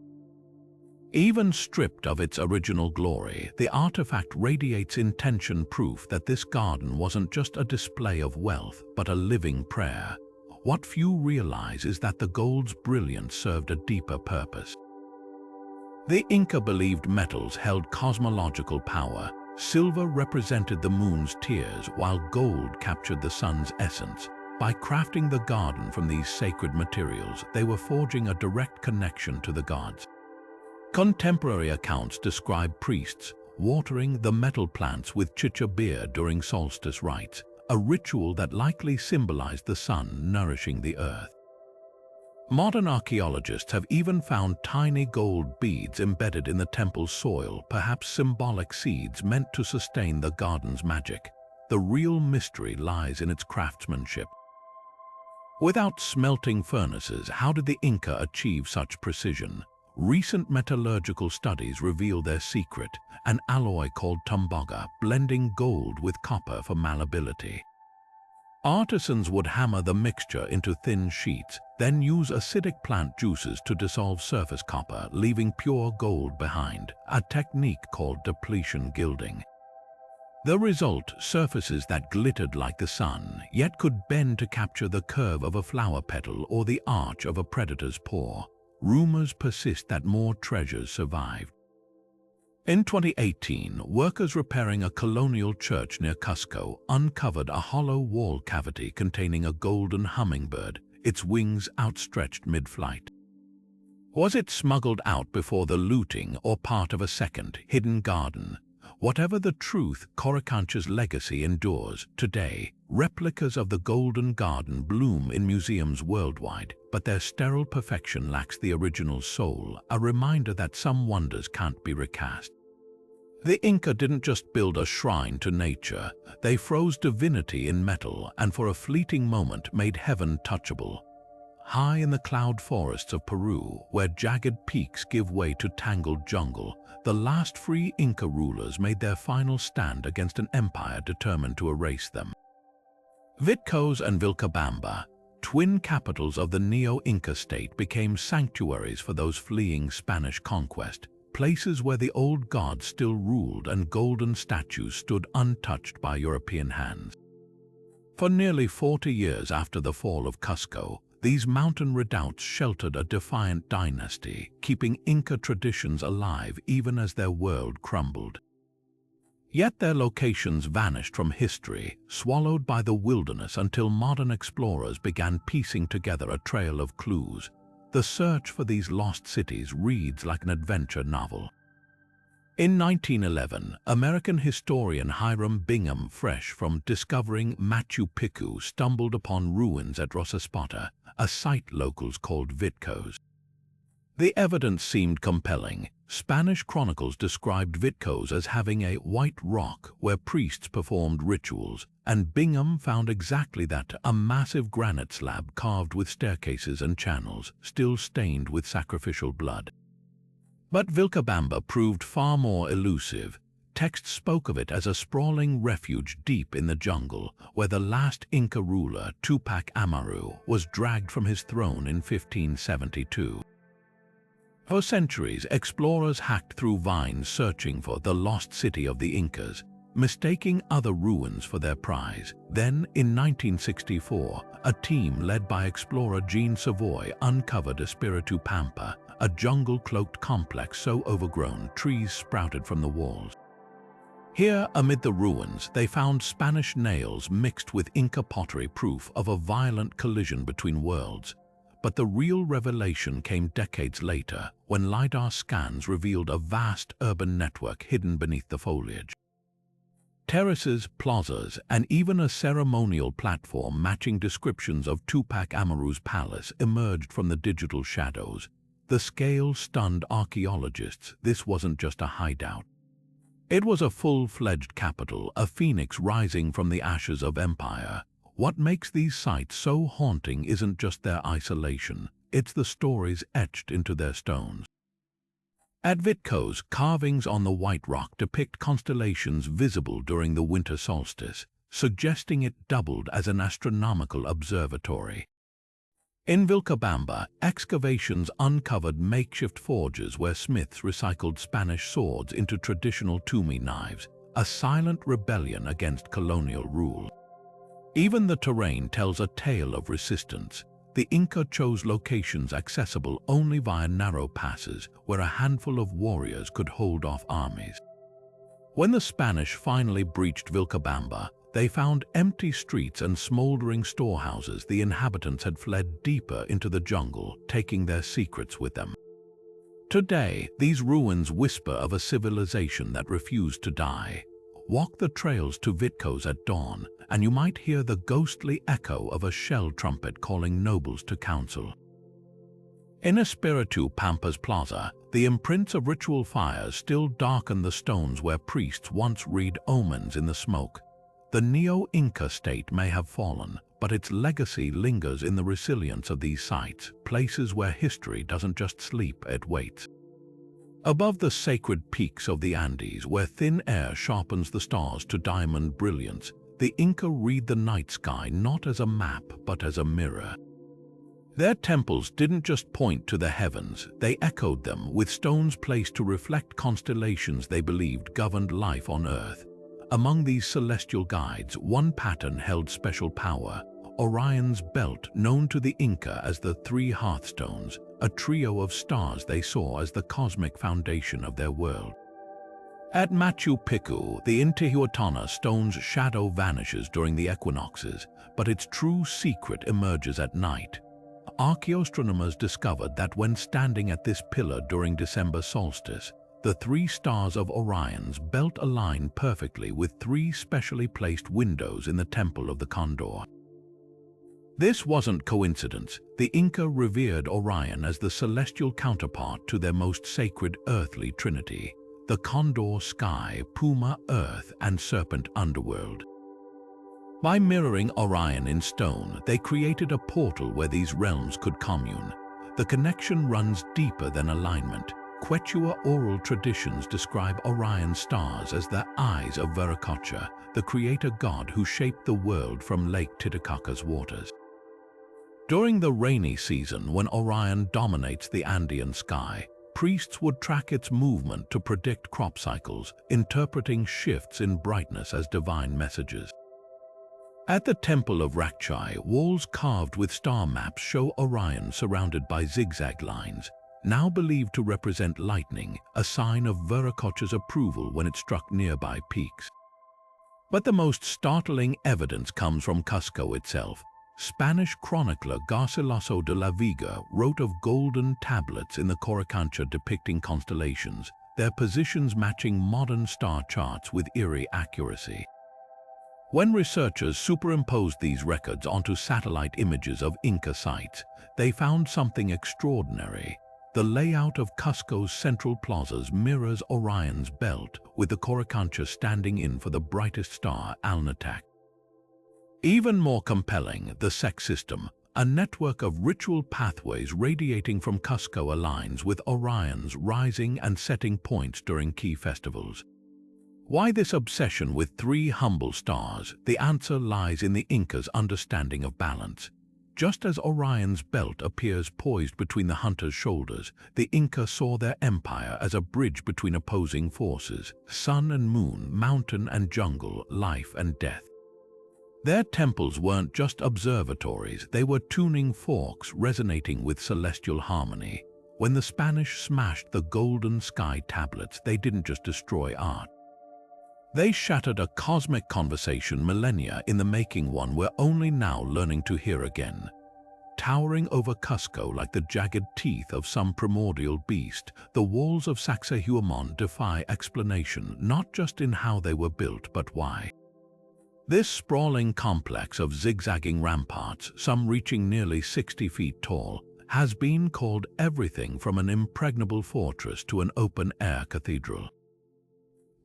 Even stripped of its original glory, the artifact radiates intention, proof that this garden wasn't just a display of wealth, but a living prayer. What few realize is that the gold's brilliance served a deeper purpose. The Inca believed metals held cosmological power. Silver represented the moon's tears, while gold captured the sun's essence. By crafting the garden from these sacred materials, they were forging a direct connection to the gods. Contemporary accounts describe priests watering the metal plants with chicha beer during solstice rites, a ritual that likely symbolized the sun nourishing the earth. Modern archaeologists have even found tiny gold beads embedded in the temple's soil, perhaps symbolic seeds meant to sustain the garden's magic. The real mystery lies in its craftsmanship. Without smelting furnaces, how did the Inca achieve such precision? Recent metallurgical studies reveal their secret, an alloy called tumbaga, blending gold with copper for malleability. Artisans would hammer the mixture into thin sheets, then use acidic plant juices to dissolve surface copper, leaving pure gold behind, a technique called depletion gilding. The result, surfaces that glittered like the sun, yet could bend to capture the curve of a flower petal or the arch of a predator's paw. Rumors persist that more treasures survived. In 2018, workers repairing a colonial church near Cusco uncovered a hollow wall cavity containing a golden hummingbird, its wings outstretched mid-flight. Was it smuggled out before the looting or part of a second, hidden garden? Whatever the truth, Coricancha's legacy endures. Today, replicas of the Golden Garden bloom in museums worldwide, but their sterile perfection lacks the original soul, a reminder that some wonders can't be recast. The Inca didn't just build a shrine to nature, they froze divinity in metal and for a fleeting moment made heaven touchable. High in the cloud forests of Peru, where jagged peaks give way to tangled jungle, the last free Inca rulers made their final stand against an empire determined to erase them. Vitcos and Vilcabamba, twin capitals of the Neo-Inca state, became sanctuaries for those fleeing Spanish conquest, places where the old gods still ruled and golden statues stood untouched by European hands. For nearly 40 years after the fall of Cusco, these mountain redoubts sheltered a defiant dynasty, keeping Inca traditions alive even as their world crumbled. Yet their locations vanished from history, swallowed by the wilderness until modern explorers began piecing together a trail of clues. The search for these lost cities reads like an adventure novel. In 1911, American historian Hiram Bingham, fresh from discovering Machu Picchu, stumbled upon ruins at Rosaspata, a site locals called Vitcos. The evidence seemed compelling. Spanish chronicles described Vitco's as having a white rock where priests performed rituals, and Bingham found exactly that, a massive granite slab carved with staircases and channels, still stained with sacrificial blood. But Vilcabamba proved far more elusive. Texts spoke of it as a sprawling refuge deep in the jungle, where the last Inca ruler, Tupac Amaru, was dragged from his throne in 1572. For centuries, explorers hacked through vines searching for the lost city of the Incas, mistaking other ruins for their prize. Then, in 1964, a team led by explorer Jean Savoy uncovered Espiritu Pampa, a jungle-cloaked complex so overgrown trees sprouted from the walls. Here, amid the ruins, they found Spanish nails mixed with Inca pottery, proof of a violent collision between worlds. But the real revelation came decades later, when LiDAR scans revealed a vast urban network hidden beneath the foliage. Terraces, plazas, and even a ceremonial platform matching descriptions of Tupac Amaru's palace emerged from the digital shadows. The scale stunned archaeologists. This wasn't just a hideout. It was a full-fledged capital, a phoenix rising from the ashes of empire. What makes these sites so haunting isn't just their isolation, it's the stories etched into their stones. At Vitco's, carvings on the white rock depict constellations visible during the winter solstice, suggesting it doubled as an astronomical observatory. In Vilcabamba, excavations uncovered makeshift forges where smiths recycled Spanish swords into traditional tumi knives, a silent rebellion against colonial rule. Even the terrain tells a tale of resistance. The Inca chose locations accessible only via narrow passes where a handful of warriors could hold off armies. When the Spanish finally breached Vilcabamba, they found empty streets and smoldering storehouses. The inhabitants had fled deeper into the jungle, taking their secrets with them. Today, these ruins whisper of a civilization that refused to die. Walk the trails to Vitco's at dawn, and you might hear the ghostly echo of a shell trumpet calling nobles to council. In Espiritu Pampa's plaza, the imprints of ritual fires still darken the stones where priests once read omens in the smoke. The Neo-Inca state may have fallen, but its legacy lingers in the resilience of these sites, places where history doesn't just sleep, it waits. Above the sacred peaks of the Andes, where thin air sharpens the stars to diamond brilliance, the Inca read the night sky not as a map but as a mirror. Their temples didn't just point to the heavens, they echoed them with stones placed to reflect constellations they believed governed life on Earth. Among these celestial guides, one pattern held special power: Orion's belt, known to the Inca as the Three Hearthstones, a trio of stars they saw as the cosmic foundation of their world. At Machu Picchu, the Intihuatana stone's shadow vanishes during the equinoxes, but its true secret emerges at night. Archaeoastronomers discovered that when standing at this pillar during December solstice, the three stars of Orion's belt align perfectly with three specially placed windows in the Temple of the Condor. This wasn't coincidence. The Inca revered Orion as the celestial counterpart to their most sacred earthly trinity: the Condor sky, Puma earth, and Serpent underworld. By mirroring Orion in stone, they created a portal where these realms could commune. The connection runs deeper than alignment. Quechua oral traditions describe Orion's stars as the eyes of Viracocha, the creator god who shaped the world from Lake Titicaca's waters. During the rainy season, when Orion dominates the Andean sky, priests would track its movement to predict crop cycles, interpreting shifts in brightness as divine messages. At the Temple of Rakchai, walls carved with star maps show Orion surrounded by zigzag lines, now believed to represent lightning, a sign of Viracocha's approval when it struck nearby peaks. But the most startling evidence comes from Cusco itself. Spanish chronicler Garcilaso de la Vega wrote of golden tablets in the Coricancha depicting constellations, their positions matching modern star charts with eerie accuracy. When researchers superimposed these records onto satellite images of Inca sites, they found something extraordinary. The layout of Cusco's central plazas mirrors Orion's belt, with the Coricancha standing in for the brightest star, Alnitak. Even more compelling, the sex system, a network of ritual pathways radiating from Cusco aligns with Orion's rising and setting points during key festivals. Why this obsession with three humble stars? The answer lies in the Incas' understanding of balance. Just as Orion's belt appears poised between the hunter's shoulders, the Inca saw their empire as a bridge between opposing forces: sun and moon, mountain and jungle, life and death. Their temples weren't just observatories, they were tuning forks resonating with celestial harmony. When the Spanish smashed the golden sky tablets, they didn't just destroy art. They shattered a cosmic conversation millennia in the making, one we're only now learning to hear again. Towering over Cusco like the jagged teeth of some primordial beast, the walls of Sacsayhuaman defy explanation, not just in how they were built, but why. This sprawling complex of zigzagging ramparts, some reaching nearly 60 feet tall, has been called everything from an impregnable fortress to an open-air cathedral.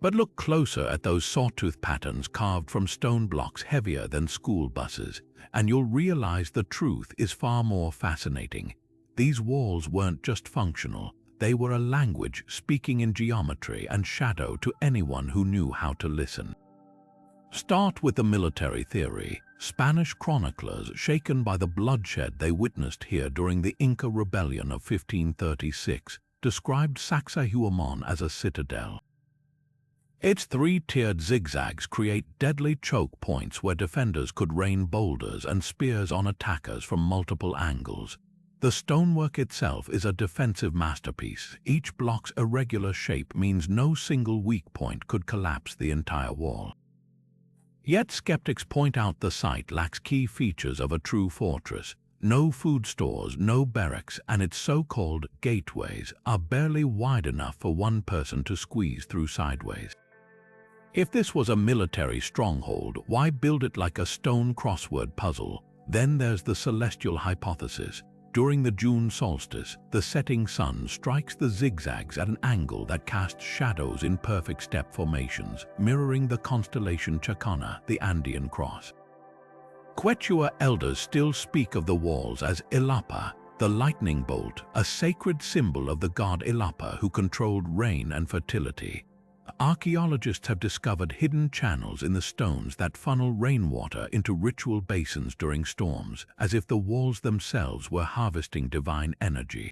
But look closer at those sawtooth patterns carved from stone blocks heavier than school buses, and you'll realize the truth is far more fascinating. These walls weren't just functional, they were a language speaking in geometry and shadow to anyone who knew how to listen. Start with the military theory. Spanish chroniclers, shaken by the bloodshed they witnessed here during the Inca Rebellion of 1536, described Sacsayhuaman as a citadel. Its three-tiered zigzags create deadly choke points where defenders could rain boulders and spears on attackers from multiple angles. The stonework itself is a defensive masterpiece. Each block's irregular shape means no single weak point could collapse the entire wall. Yet skeptics point out the site lacks key features of a true fortress. No food stores, no barracks, and its so-called gateways are barely wide enough for one person to squeeze through sideways. If this was a military stronghold, why build it like a stone crossword puzzle? Then there's the celestial hypothesis. During the June solstice, the setting sun strikes the zigzags at an angle that casts shadows in perfect step formations, mirroring the constellation Chincana, the Andean cross. Quechua elders still speak of the walls as Ilapa, the lightning bolt, a sacred symbol of the god Ilapa who controlled rain and fertility. Archaeologists have discovered hidden channels in the stones that funnel rainwater into ritual basins during storms, as if the walls themselves were harvesting divine energy.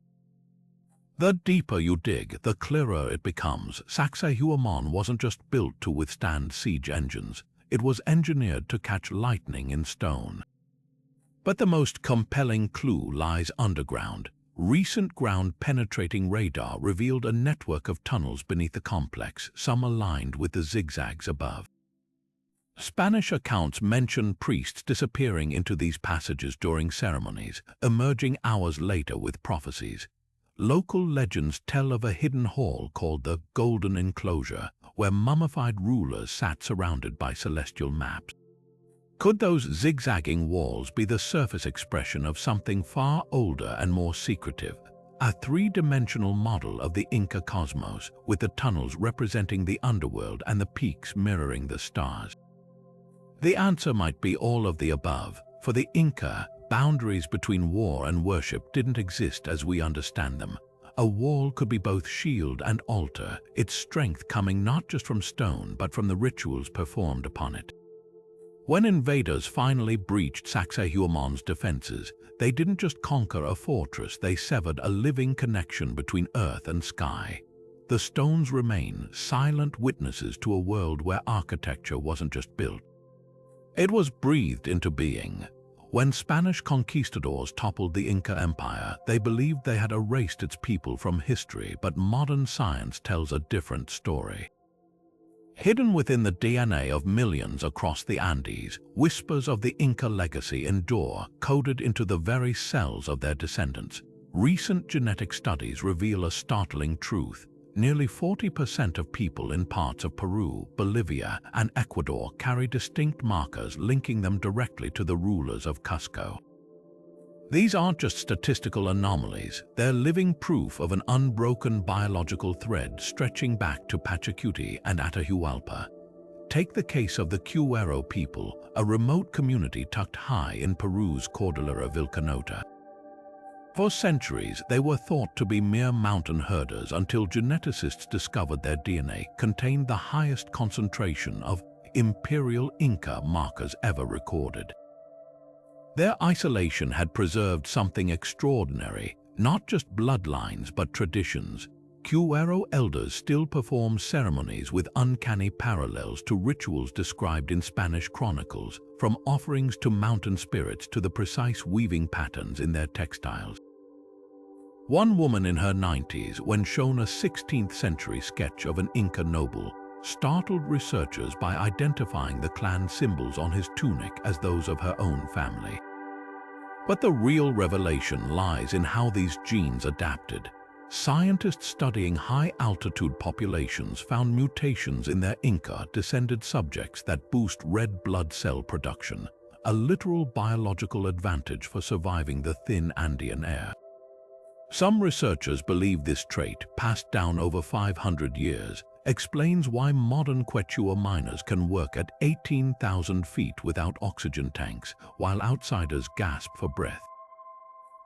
The deeper you dig, the clearer it becomes. Sacsayhuaman wasn't just built to withstand siege engines, it was engineered to catch lightning in stone. But the most compelling clue lies underground. Recent ground-penetrating radar revealed a network of tunnels beneath the complex, some aligned with the zigzags above. Spanish accounts mention priests disappearing into these passages during ceremonies, emerging hours later with prophecies. Local legends tell of a hidden hall called the Golden Enclosure, where mummified rulers sat surrounded by celestial maps. Could those zigzagging walls be the surface expression of something far older and more secretive? A three-dimensional model of the Inca cosmos, with the tunnels representing the underworld and the peaks mirroring the stars. The answer might be all of the above. For the Inca, boundaries between war and worship didn't exist as we understand them. A wall could be both shield and altar, its strength coming not just from stone but from the rituals performed upon it. When invaders finally breached Sacsayhuaman's defenses, they didn't just conquer a fortress, they severed a living connection between earth and sky. The stones remain silent witnesses to a world where architecture wasn't just built. It was breathed into being. When Spanish conquistadors toppled the Inca Empire, they believed they had erased its people from history, but modern science tells a different story. Hidden within the DNA of millions across the Andes, whispers of the Inca legacy endure, coded into the very cells of their descendants. Recent genetic studies reveal a startling truth. Nearly 40% of people in parts of Peru, Bolivia, and Ecuador carry distinct markers linking them directly to the rulers of Cusco. These aren't just statistical anomalies, they're living proof of an unbroken biological thread stretching back to Pachacuti and Atahualpa. Take the case of the Quipu people, a remote community tucked high in Peru's Cordillera Vilcanota. For centuries, they were thought to be mere mountain herders until geneticists discovered their DNA contained the highest concentration of imperial Inca markers ever recorded. Their isolation had preserved something extraordinary, not just bloodlines but traditions. Quipu elders still perform ceremonies with uncanny parallels to rituals described in Spanish chronicles, from offerings to mountain spirits to the precise weaving patterns in their textiles. One woman in her 90s, when shown a 16th-century sketch of an Inca noble, startled researchers by identifying the clan symbols on his tunic as those of her own family. But the real revelation lies in how these genes adapted. Scientists studying high-altitude populations found mutations in their Inca-descended subjects that boost red blood cell production, a literal biological advantage for surviving the thin Andean air. Some researchers believe this trait, passed down over 500 years, explains why modern Quechua miners can work at 18,000 feet without oxygen tanks, while outsiders gasp for breath.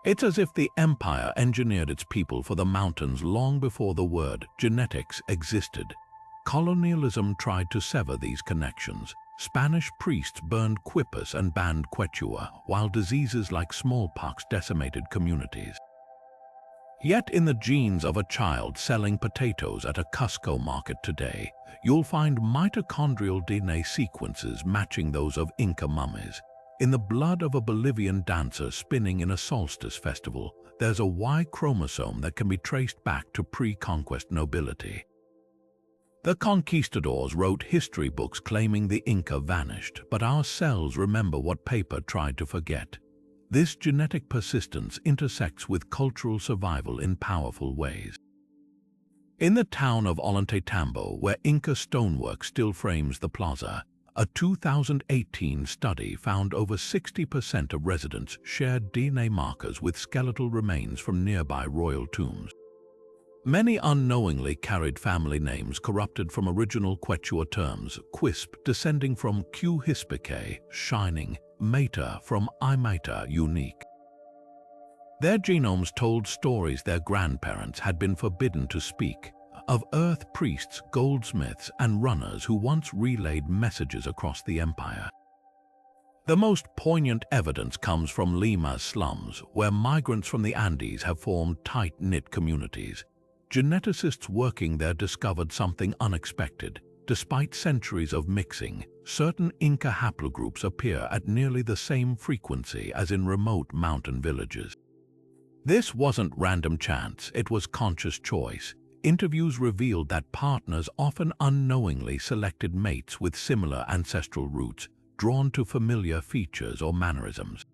It's as if the empire engineered its people for the mountains long before the word genetics existed. Colonialism tried to sever these connections. Spanish priests burned quipus and banned Quechua, while diseases like smallpox decimated communities. Yet in the genes of a child selling potatoes at a Cusco market today, you'll find mitochondrial DNA sequences matching those of Inca mummies. In the blood of a Bolivian dancer spinning in a solstice festival, there's a Y chromosome that can be traced back to pre-conquest nobility. The conquistadors wrote history books claiming the Inca vanished, but our cells remember what paper tried to forget. This genetic persistence intersects with cultural survival in powerful ways. In the town of Ollantaytambo, where Inca stonework still frames the plaza, a 2018 study found over 60% of residents shared DNA markers with skeletal remains from nearby royal tombs. Many unknowingly carried family names corrupted from original Quechua terms, quisp descending from Q hispicae, shining, Mater from Imaita, unique. Their genomes told stories their grandparents had been forbidden to speak, of earth priests, goldsmiths, and runners who once relayed messages across the empire. The most poignant evidence comes from Lima's slums, where migrants from the Andes have formed tight-knit communities. Geneticists working there discovered something unexpected. Despite centuries of mixing, certain Inca haplogroups appear at nearly the same frequency as in remote mountain villages. This wasn't random chance, it was conscious choice. Interviews revealed that partners often unknowingly selected mates with similar ancestral roots, drawn to familiar features or mannerisms.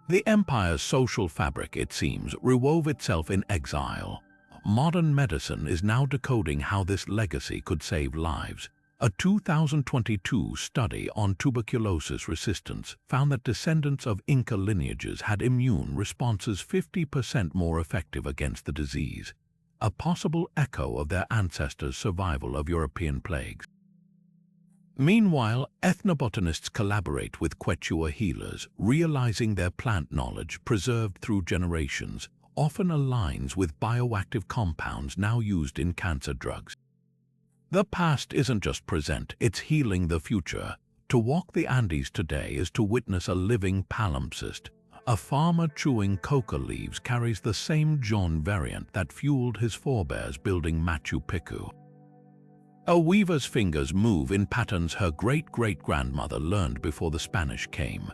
The empire's social fabric, it seems, rewove itself in exile. Modern medicine is now decoding how this legacy could save lives. A 2022 study on tuberculosis resistance found that descendants of Inca lineages had immune responses 50% more effective against the disease, a possible echo of their ancestors' survival of European plagues. Meanwhile, ethnobotanists collaborate with Quechua healers, realizing their plant knowledge, preserved through generations, often aligns with bioactive compounds now used in cancer drugs. The past isn't just present, it's healing the future. To walk the Andes today is to witness a living palimpsest. A farmer chewing coca leaves carries the same John variant that fueled his forebears building Machu Picchu. A weaver's fingers move in patterns her great-great-grandmother learned before the Spanish came.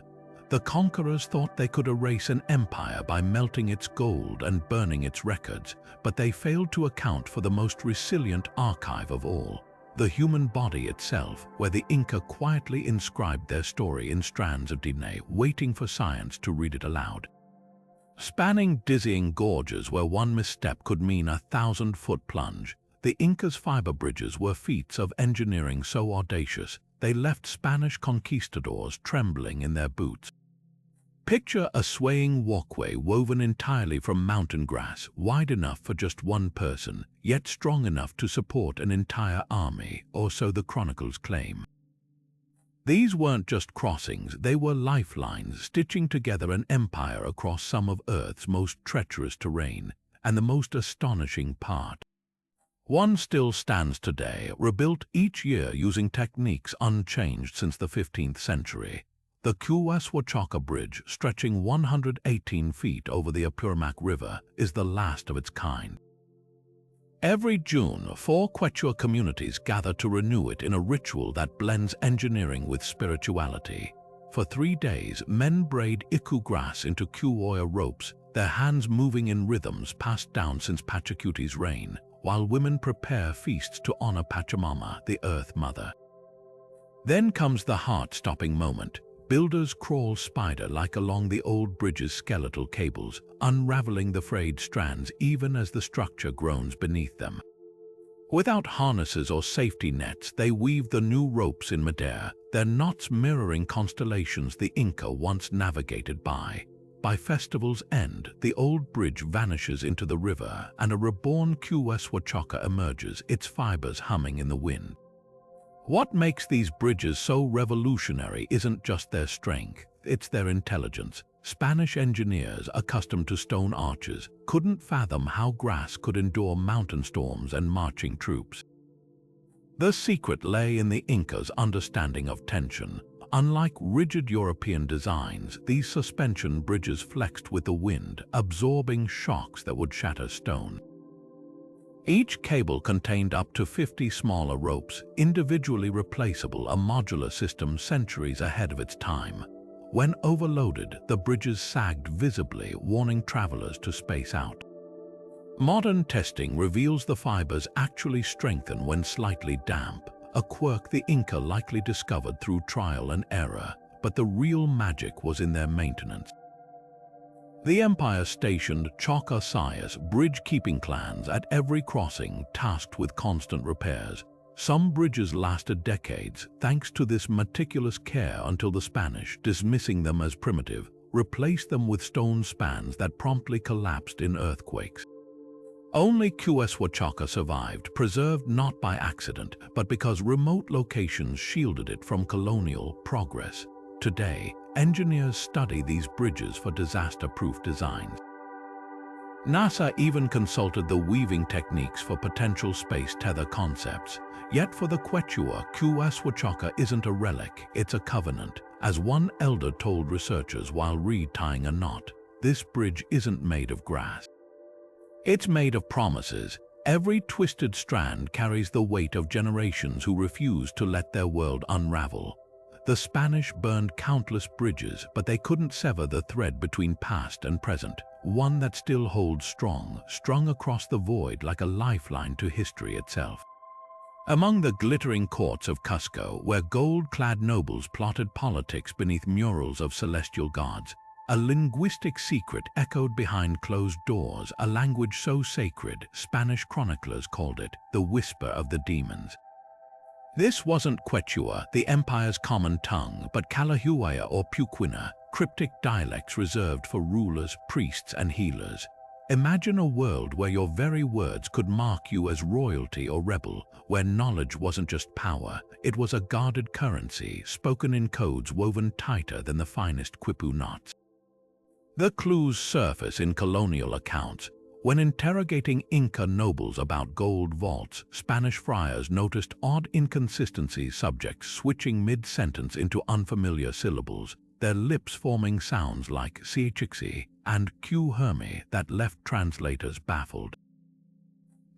The conquerors thought they could erase an empire by melting its gold and burning its records, but they failed to account for the most resilient archive of all, the human body itself, where the Inca quietly inscribed their story in strands of DNA, waiting for science to read it aloud. Spanning dizzying gorges where one misstep could mean 1,000-foot plunge, the Incas' fiber bridges were feats of engineering so audacious they left Spanish conquistadors trembling in their boots. Picture a swaying walkway woven entirely from mountain grass, wide enough for just one person, yet strong enough to support an entire army, or so the chronicles claim. These weren't just crossings, they were lifelines stitching together an empire across some of Earth's most treacherous terrain, and the most astonishing part. One still stands today, rebuilt each year using techniques unchanged since the 15th century. The Quipu Bridge, stretching 118 feet over the Apurimac River, is the last of its kind. Every June, 4 Quechua communities gather to renew it in a ritual that blends engineering with spirituality. For 3 days, men braid iku grass into Quipu ropes, their hands moving in rhythms passed down since Pachacuti's reign, while women prepare feasts to honor Pachamama, the Earth Mother. Then comes the heart-stopping moment. Builders crawl spider-like along the old bridge's skeletal cables, unraveling the frayed strands even as the structure groans beneath them. Without harnesses or safety nets, they weave the new ropes in midair, their knots mirroring constellations the Inca once navigated by. By festival's end, the old bridge vanishes into the river and a reborn Quipu emerges, its fibers humming in the wind. What makes these bridges so revolutionary isn't just their strength, it's their intelligence. Spanish engineers accustomed to stone arches couldn't fathom how grass could endure mountain storms and marching troops. The secret lay in the Incas' understanding of tension. Unlike rigid European designs, these suspension bridges flexed with the wind, absorbing shocks that would shatter stone. Each cable contained up to 50 smaller ropes, individually replaceable, a modular system centuries ahead of its time. When overloaded, the bridges sagged visibly, warning travelers to space out. Modern testing reveals the fibers actually strengthen when slightly damp, a quirk the Inca likely discovered through trial and error, but the real magic was in their maintenance. The empire stationed Chocasayas bridge-keeping clans at every crossing, tasked with constant repairs. Some bridges lasted decades, thanks to this meticulous care, until the Spanish, dismissing them as primitive, replaced them with stone spans that promptly collapsed in earthquakes. Only Quipu survived, preserved not by accident, but because remote locations shielded it from colonial progress. Today, engineers study these bridges for disaster-proof designs. NASA even consulted the weaving techniques for potential space tether concepts. Yet for the Quechua, Quipu isn't a relic, it's a covenant. As one elder told researchers while retying a knot, this bridge isn't made of grass. It's made of promises. Every twisted strand carries the weight of generations who refused to let their world unravel. The Spanish burned countless bridges, but they couldn't sever the thread between past and present, one that still holds strong, strung across the void like a lifeline to history itself. Among the glittering courts of Cusco, where gold-clad nobles plotted politics beneath murals of celestial gods, a linguistic secret echoed behind closed doors, a language so sacred, Spanish chroniclers called it the whisper of the demons. This wasn't Quechua, the empire's common tongue, but Kalahuaya or Puquina, cryptic dialects reserved for rulers, priests, and healers. Imagine a world where your very words could mark you as royalty or rebel, where knowledge wasn't just power, it was a guarded currency, spoken in codes woven tighter than the finest quipu knots. The clues surface in colonial accounts. When interrogating Inca nobles about gold vaults, Spanish friars noticed odd inconsistencies, subjects switching mid-sentence into unfamiliar syllables, their lips forming sounds like Sichixi and Q Hermi that left translators baffled.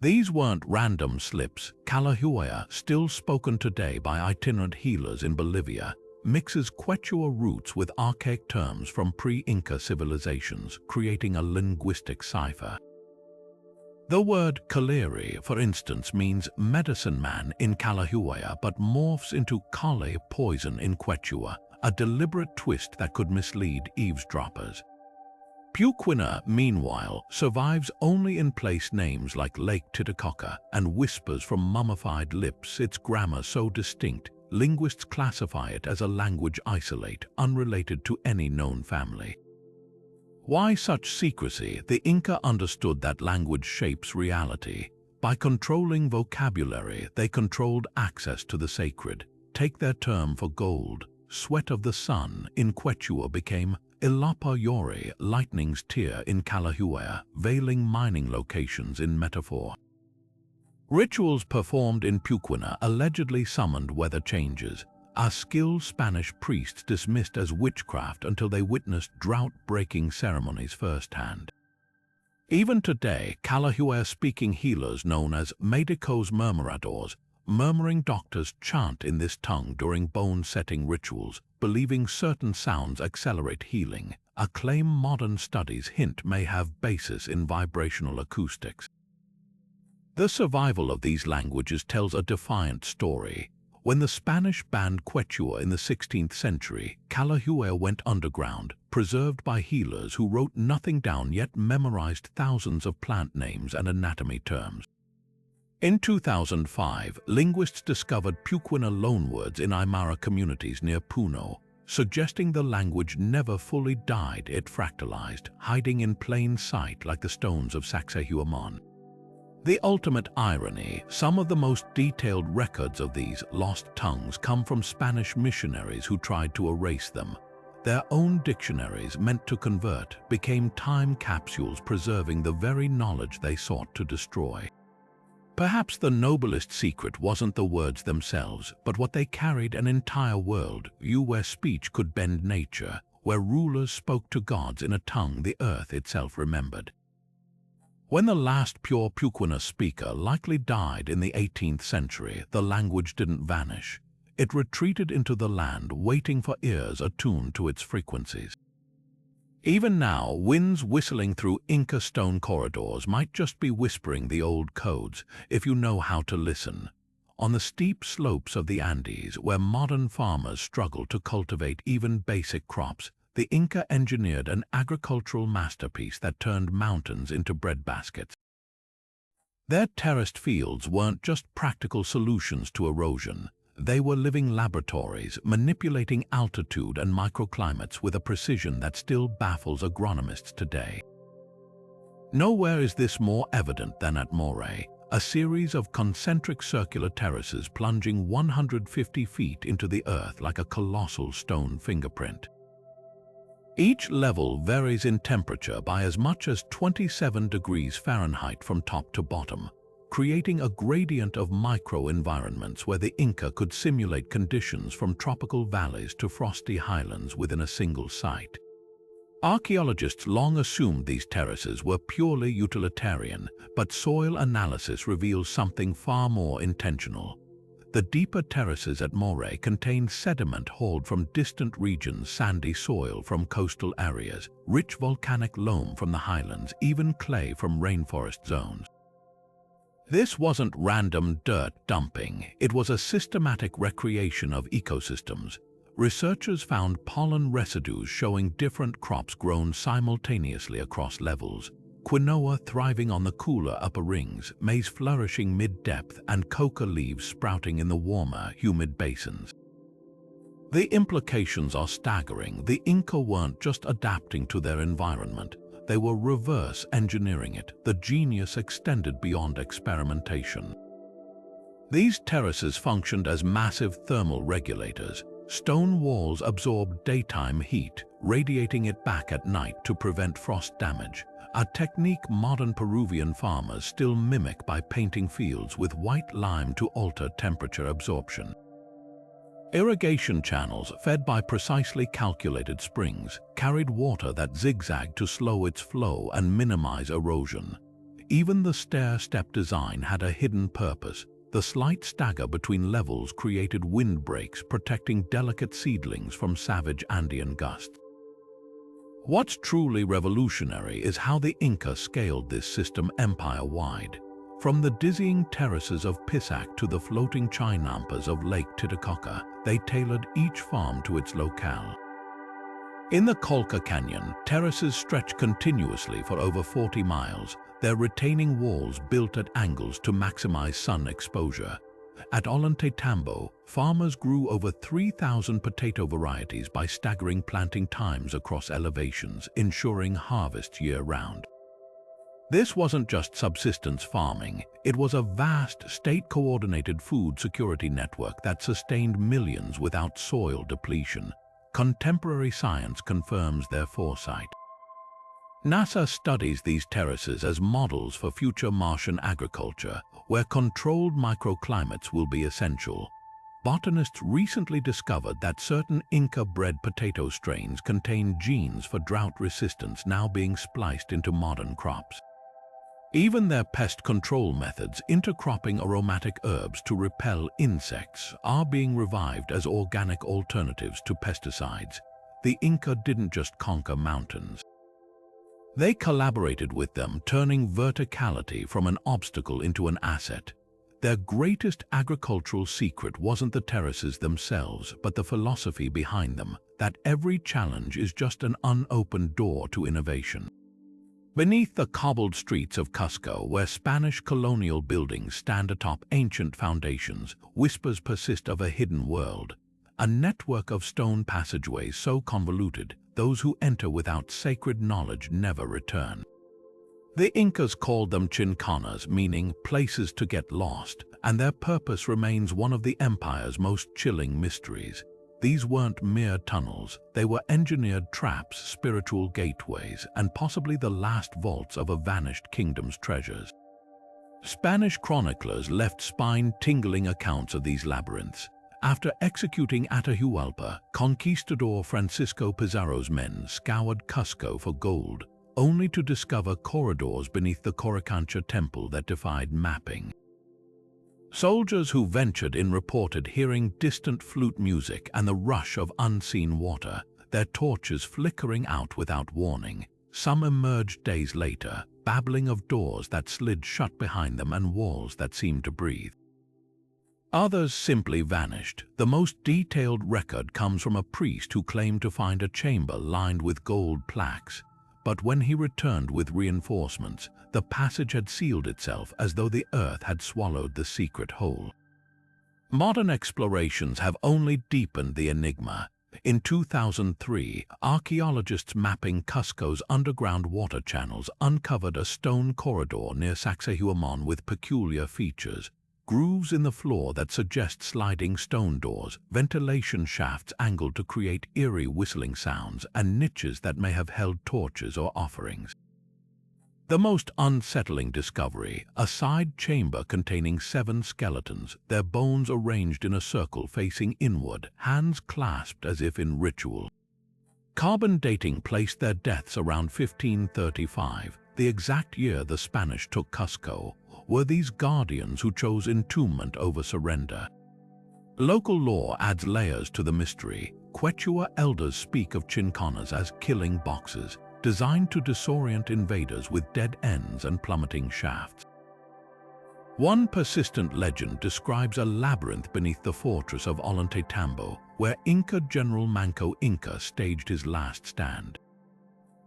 These weren't random slips. Kalahuaya, still spoken today by itinerant healers in Bolivia, mixes Quechua roots with archaic terms from pre-Inca civilizations, creating a linguistic cipher. The word Kaleri, for instance, means medicine man in Kalahuaya but morphs into Kale, poison, in Quechua, a deliberate twist that could mislead eavesdroppers. Puquina, meanwhile, survives only in place names like Lake Titicaca and whispers from mummified lips, its grammar so distinct linguists classify it as a language isolate, unrelated to any known family. Why such secrecy? The Inca understood that language shapes reality. By controlling vocabulary, they controlled access to the sacred. Take their term for gold, sweat of the sun, in Quechua became Ilapa Yori, lightning's tear in Calahua, veiling mining locations in metaphor. Rituals performed in Puquina allegedly summoned weather changes. A skilled Spanish priests dismissed as witchcraft until they witnessed drought-breaking ceremonies firsthand. Even today, Calahua-speaking healers known as medicos murmuradores, murmuring doctors, chant in this tongue during bone-setting rituals, believing certain sounds accelerate healing. A claim modern studies hint may have basis in vibrational acoustics. The survival of these languages tells a defiant story. When the Spanish banned Quechua in the 16th century, Calahua went underground, preserved by healers who wrote nothing down yet memorized thousands of plant names and anatomy terms. In 2005, linguists discovered Puquina loanwords in Aymara communities near Puno, suggesting the language never fully died. It fractalized, hiding in plain sight like the stones of Sacsayhuaman. The ultimate irony, some of the most detailed records of these lost tongues come from Spanish missionaries who tried to erase them. Their own dictionaries, meant to convert, became time capsules preserving the very knowledge they sought to destroy. Perhaps the noblest secret wasn't the words themselves, but what they carried: an entire world view where speech could bend nature, where rulers spoke to gods in a tongue the earth itself remembered. When the last pure Puquina speaker likely died in the 18th century, the language didn't vanish. It retreated into the land, waiting for ears attuned to its frequencies. Even now, winds whistling through Inca stone corridors might just be whispering the old codes, if you know how to listen. On the steep slopes of the Andes, where modern farmers struggle to cultivate even basic crops, the Inca engineered an agricultural masterpiece that turned mountains into breadbaskets. Their terraced fields weren't just practical solutions to erosion. They were living laboratories, manipulating altitude and microclimates with a precision that still baffles agronomists today. Nowhere is this more evident than at Moray, a series of concentric circular terraces plunging 150 feet into the earth like a colossal stone fingerprint. Each level varies in temperature by as much as 27 degrees Fahrenheit from top to bottom, creating a gradient of micro-environments where the Inca could simulate conditions from tropical valleys to frosty highlands within a single site. Archaeologists long assumed these terraces were purely utilitarian, but soil analysis reveals something far more intentional. The deeper terraces at Moray contained sediment hauled from distant regions, sandy soil from coastal areas, rich volcanic loam from the highlands, even clay from rainforest zones. This wasn't random dirt dumping, it was a systematic recreation of ecosystems. Researchers found pollen residues showing different crops grown simultaneously across levels. Quinoa thriving on the cooler upper rings, maize flourishing mid-depth, and coca leaves sprouting in the warmer, humid basins. The implications are staggering. The Inca weren't just adapting to their environment, they were reverse engineering it. The genius extended beyond experimentation. These terraces functioned as massive thermal regulators. Stone walls absorbed daytime heat, radiating it back at night to prevent frost damage. A technique modern Peruvian farmers still mimic by painting fields with white lime to alter temperature absorption. Irrigation channels, fed by precisely calculated springs, carried water that zigzagged to slow its flow and minimize erosion. Even the stair-step design had a hidden purpose. The slight stagger between levels created windbreaks, protecting delicate seedlings from savage Andean gusts. What's truly revolutionary is how the Inca scaled this system empire-wide. From the dizzying terraces of Pisac to the floating chinampas of Lake Titicaca, they tailored each farm to its locale. In the Colca Canyon, terraces stretch continuously for over 40 miles, their retaining walls built at angles to maximize sun exposure. At Ollantaytambo, farmers grew over 3,000 potato varieties by staggering planting times across elevations, ensuring harvests year-round. This wasn't just subsistence farming, it was a vast, state-coordinated food security network that sustained millions without soil depletion. Contemporary science confirms their foresight. NASA studies these terraces as models for future Martian agriculture, where controlled microclimates will be essential. Botanists recently discovered that certain Inca-bred potato strains contain genes for drought resistance now being spliced into modern crops. Even their pest control methods, intercropping aromatic herbs to repel insects, are being revived as organic alternatives to pesticides. The Inca didn't just conquer mountains. They collaborated with them, turning verticality from an obstacle into an asset. Their greatest agricultural secret wasn't the terraces themselves, but the philosophy behind them, that every challenge is just an unopened door to innovation. Beneath the cobbled streets of Cusco, where Spanish colonial buildings stand atop ancient foundations, whispers persist of a hidden world. A network of stone passageways so convoluted, those who enter without sacred knowledge never return. The Incas called them chinkanas, meaning places to get lost, and their purpose remains one of the empire's most chilling mysteries. These weren't mere tunnels, they were engineered traps, spiritual gateways, and possibly the last vaults of a vanished kingdom's treasures. Spanish chroniclers left spine-tingling accounts of these labyrinths. After executing Atahualpa, conquistador Francisco Pizarro's men scoured Cusco for gold, only to discover corridors beneath the Coricancha temple that defied mapping. Soldiers who ventured in reported hearing distant flute music and the rush of unseen water, their torches flickering out without warning. Some emerged days later, babbling of doors that slid shut behind them and walls that seemed to breathe. Others simply vanished. The most detailed record comes from a priest who claimed to find a chamber lined with gold plaques. But when he returned with reinforcements, the passage had sealed itself as though the earth had swallowed the secret whole. Modern explorations have only deepened the enigma. In 2003, archaeologists mapping Cusco's underground water channels uncovered a stone corridor near Sacsayhuaman with peculiar features. Grooves in the floor that suggest sliding stone doors, ventilation shafts angled to create eerie whistling sounds, and niches that may have held torches or offerings. The most unsettling discovery, a side chamber containing 7 skeletons, their bones arranged in a circle facing inward, hands clasped as if in ritual. Carbon dating placed their deaths around 1535, the exact year the Spanish took Cusco. Were these guardians who chose entombment over surrender? Local lore adds layers to the mystery. Quechua elders speak of chinkanas as killing boxes, designed to disorient invaders with dead ends and plummeting shafts. One persistent legend describes a labyrinth beneath the fortress of Ollantaytambo, where Inca General Manco Inca staged his last stand.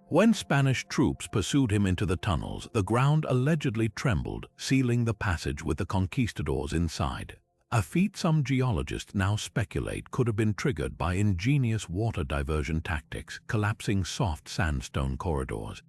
When Spanish troops pursued him into the tunnels, the ground allegedly trembled, sealing the passage with the conquistadors inside. A feat some geologists now speculate could have been triggered by ingenious water diversion tactics, collapsing soft sandstone corridors.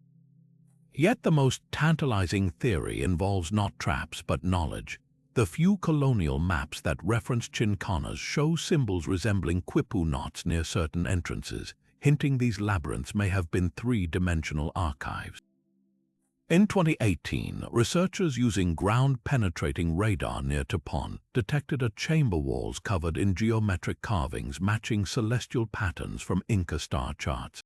Yet the most tantalizing theory involves not traps but knowledge. The few colonial maps that reference chinkanas show symbols resembling quipu knots near certain entrances, hinting these labyrinths may have been 3-dimensional archives. In 2018, researchers using ground-penetrating radar near Tupon detected a chamber walls covered in geometric carvings matching celestial patterns from Inca star charts.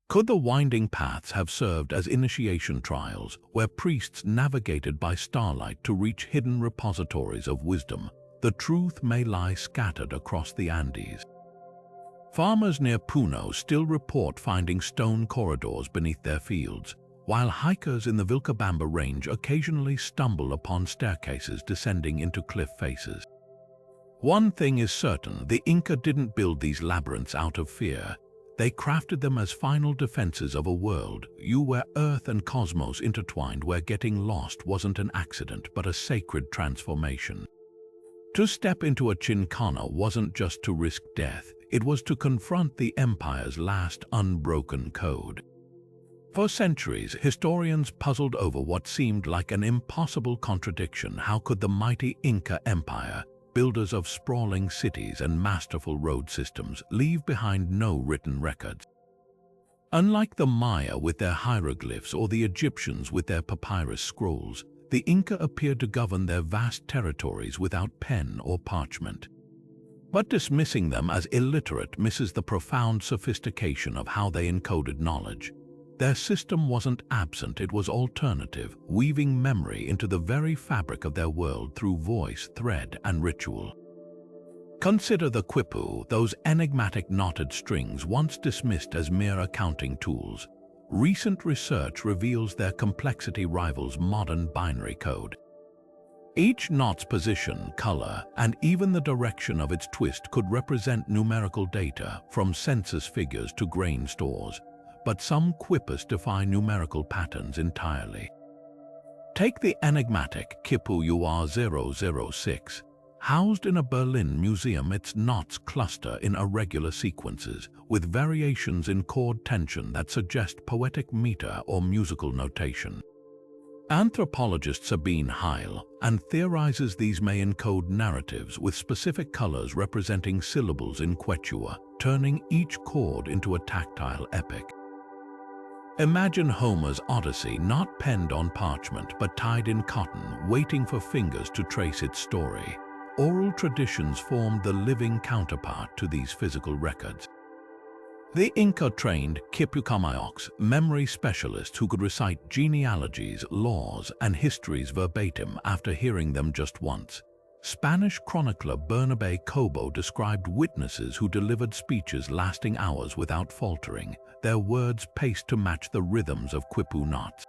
Could the winding paths have served as initiation trials where priests navigated by starlight to reach hidden repositories of wisdom? The truth may lie scattered across the Andes. Farmers near Puno still report finding stone corridors beneath their fields, while hikers in the Vilcabamba Range occasionally stumble upon staircases descending into cliff faces. One thing is certain, the Inca didn't build these labyrinths out of fear. They crafted them as final defenses of a world, where earth and cosmos intertwined, where getting lost wasn't an accident but a sacred transformation. To step into a chinkana wasn't just to risk death, it was to confront the empire's last unbroken code. For centuries, historians puzzled over what seemed like an impossible contradiction. How could the mighty Inca Empire, builders of sprawling cities and masterful road systems, leave behind no written records? Unlike the Maya with their hieroglyphs or the Egyptians with their papyrus scrolls, the Inca appeared to govern their vast territories without pen or parchment. But dismissing them as illiterate misses the profound sophistication of how they encoded knowledge. Their system wasn't absent, it was alternative, weaving memory into the very fabric of their world through voice, thread, and ritual. Consider the quipu, those enigmatic knotted strings once dismissed as mere accounting tools. Recent research reveals their complexity rivals modern binary code. Each knot's position, color, and even the direction of its twist could represent numerical data, from census figures to grain stores. But some quipus defy numerical patterns entirely. Take the enigmatic quipu UR006. Housed in a Berlin museum, its knots cluster in irregular sequences, with variations in chord tension that suggest poetic meter or musical notation. Anthropologist Sabine Heil theorizes these may encode narratives with specific colors representing syllables in Quechua, turning each chord into a tactile epic. Imagine Homer's Odyssey not penned on parchment but tied in cotton, waiting for fingers to trace its story. Oral traditions formed the living counterpart to these physical records. The Inca trained quipucamayocs, memory specialists who could recite genealogies, laws, and histories verbatim after hearing them just once. Spanish chronicler Bernabé Cobo described witnesses who delivered speeches lasting hours without faltering, their words paced to match the rhythms of quipu knots.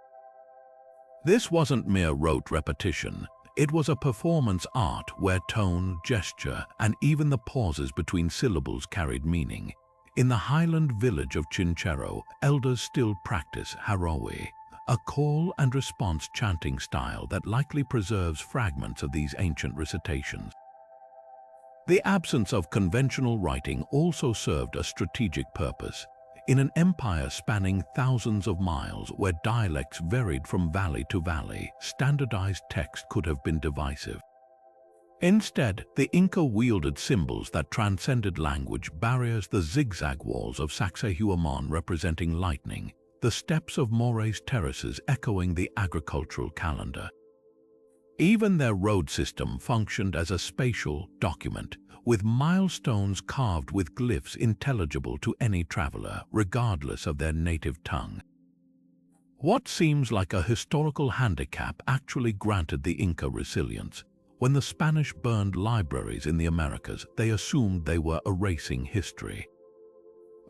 This wasn't mere rote repetition. It was a performance art where tone, gesture, and even the pauses between syllables carried meaning. In the highland village of Chinchero, elders still practice harowe, a call and response chanting style that likely preserves fragments of these ancient recitations. The absence of conventional writing also served a strategic purpose. In an empire spanning thousands of miles where dialects varied from valley to valley, standardized text could have been divisive. Instead, the Inca wielded symbols that transcended language barriers, the zigzag walls of Sacsayhuaman representing lightning, the steps of Moray's terraces echoing the agricultural calendar. Even their road system functioned as a spatial document, with milestones carved with glyphs intelligible to any traveler, regardless of their native tongue. What seems like a historical handicap actually granted the Inca resilience. When the Spanish burned libraries in the Americas, they assumed they were erasing history.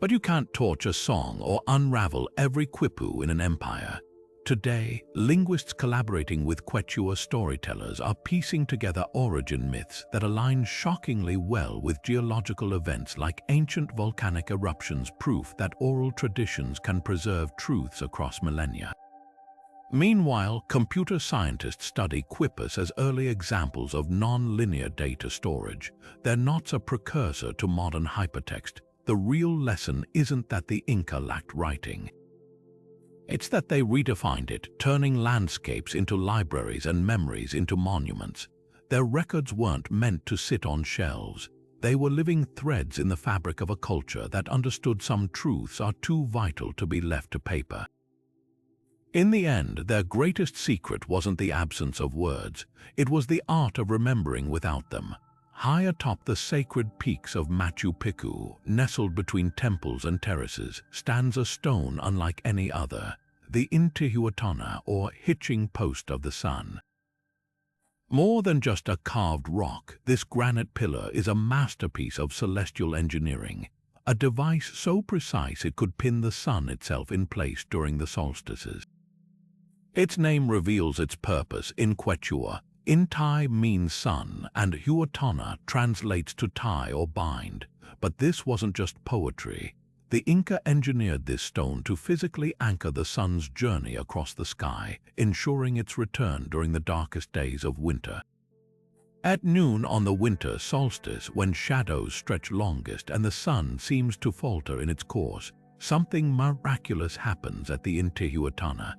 But you can't torch a song or unravel every quipu in an empire. Today, linguists collaborating with Quechua storytellers are piecing together origin myths that align shockingly well with geological events like ancient volcanic eruptions, proof that oral traditions can preserve truths across millennia. Meanwhile, computer scientists study quipus as early examples of non-linear data storage. They're not a precursor to modern hypertext. The real lesson isn't that the Inca lacked writing. It's that they redefined it, turning landscapes into libraries and memories into monuments. Their records weren't meant to sit on shelves. They were living threads in the fabric of a culture that understood some truths are too vital to be left to paper. In the end, their greatest secret wasn't the absence of words. It was the art of remembering without them. High atop the sacred peaks of Machu Picchu, nestled between temples and terraces, stands a stone unlike any other, the Intihuatana, or hitching post of the sun. More than just a carved rock, this granite pillar is a masterpiece of celestial engineering, a device so precise it could pin the sun itself in place during the solstices. Its name reveals its purpose. In Quechua, Inti means sun, and Huatana translates to tie or bind. But this wasn't just poetry. The Inca engineered this stone to physically anchor the sun's journey across the sky, ensuring its return during the darkest days of winter. At noon on the winter solstice, when shadows stretch longest and the sun seems to falter in its course, something miraculous happens at the Intihuatana.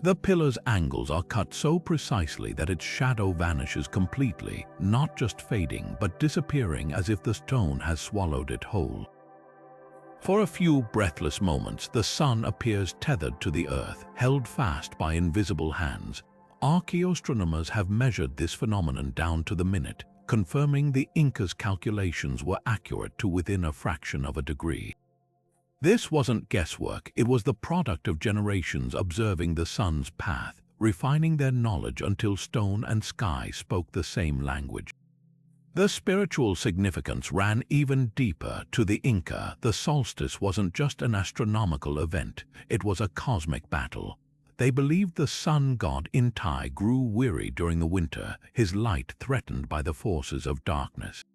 The pillar's angles are cut so precisely that its shadow vanishes completely, not just fading but disappearing as if the stone has swallowed it whole. For a few breathless moments, the sun appears tethered to the earth, held fast by invisible hands. Archaeoastronomers have measured this phenomenon down to the minute, confirming the Incas' calculations were accurate to within a fraction of a degree. This wasn't guesswork, it was the product of generations observing the sun's path, refining their knowledge until stone and sky spoke the same language. The spiritual significance ran even deeper. To the Inca, the solstice wasn't just an astronomical event, it was a cosmic battle. They believed the sun god Inti grew weary during the winter, his light threatened by the forces of darkness.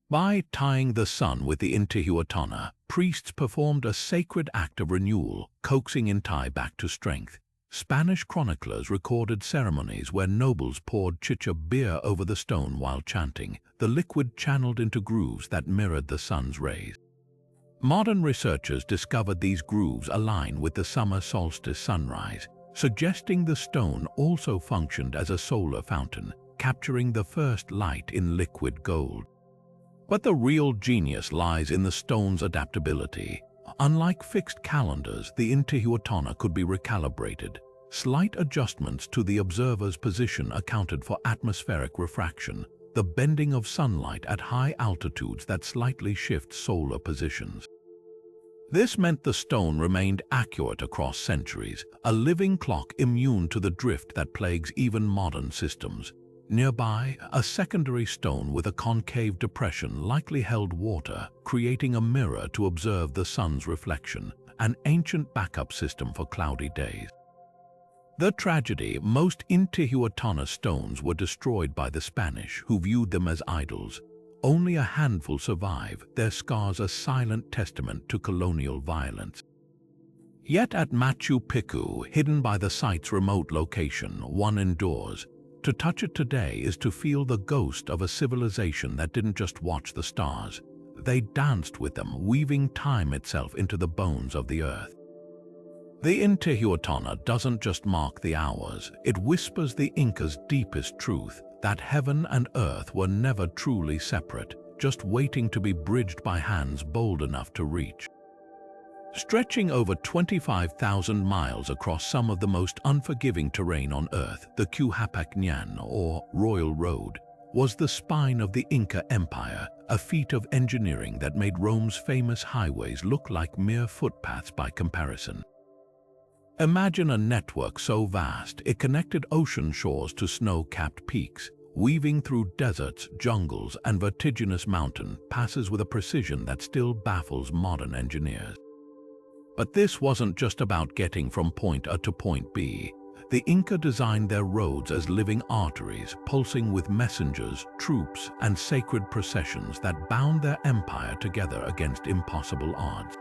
By tying the sun with the Intihuatana, priests performed a sacred act of renewal, coaxing Inti back to strength. Spanish chroniclers recorded ceremonies where nobles poured chicha beer over the stone while chanting, the liquid channeled into grooves that mirrored the sun's rays. Modern researchers discovered these grooves align with the summer solstice sunrise, suggesting the stone also functioned as a solar fountain, capturing the first light in liquid gold. But the real genius lies in the stone's adaptability. Unlike fixed calendars, the Intihuatana could be recalibrated. Slight adjustments to the observer's position accounted for atmospheric refraction, the bending of sunlight at high altitudes that slightly shift solar positions. This meant the stone remained accurate across centuries, a living clock immune to the drift that plagues even modern systems. Nearby, a secondary stone with a concave depression likely held water, creating a mirror to observe the sun's reflection, an ancient backup system for cloudy days. The tragedy: most Intihuatana stones were destroyed by the Spanish, who viewed them as idols. Only a handful survive, their scars a silent testament to colonial violence. Yet at Machu Picchu, hidden by the site's remote location, one endures. To touch it today is to feel the ghost of a civilization that didn't just watch the stars. They danced with them, weaving time itself into the bones of the earth. The Intihuatana doesn't just mark the hours, it whispers the Incas' deepest truth, that heaven and earth were never truly separate, just waiting to be bridged by hands bold enough to reach. Stretching over 25,000 miles across some of the most unforgiving terrain on Earth, the Quipu, or Royal Road, was the spine of the Inca Empire, a feat of engineering that made Rome's famous highways look like mere footpaths by comparison. Imagine a network so vast it connected ocean shores to snow-capped peaks, weaving through deserts, jungles, and vertiginous mountain passes with a precision that still baffles modern engineers. But this wasn't just about getting from point A to point B. The Inca designed their roads as living arteries, pulsing with messengers, troops, and sacred processions that bound their empire together against impossible odds.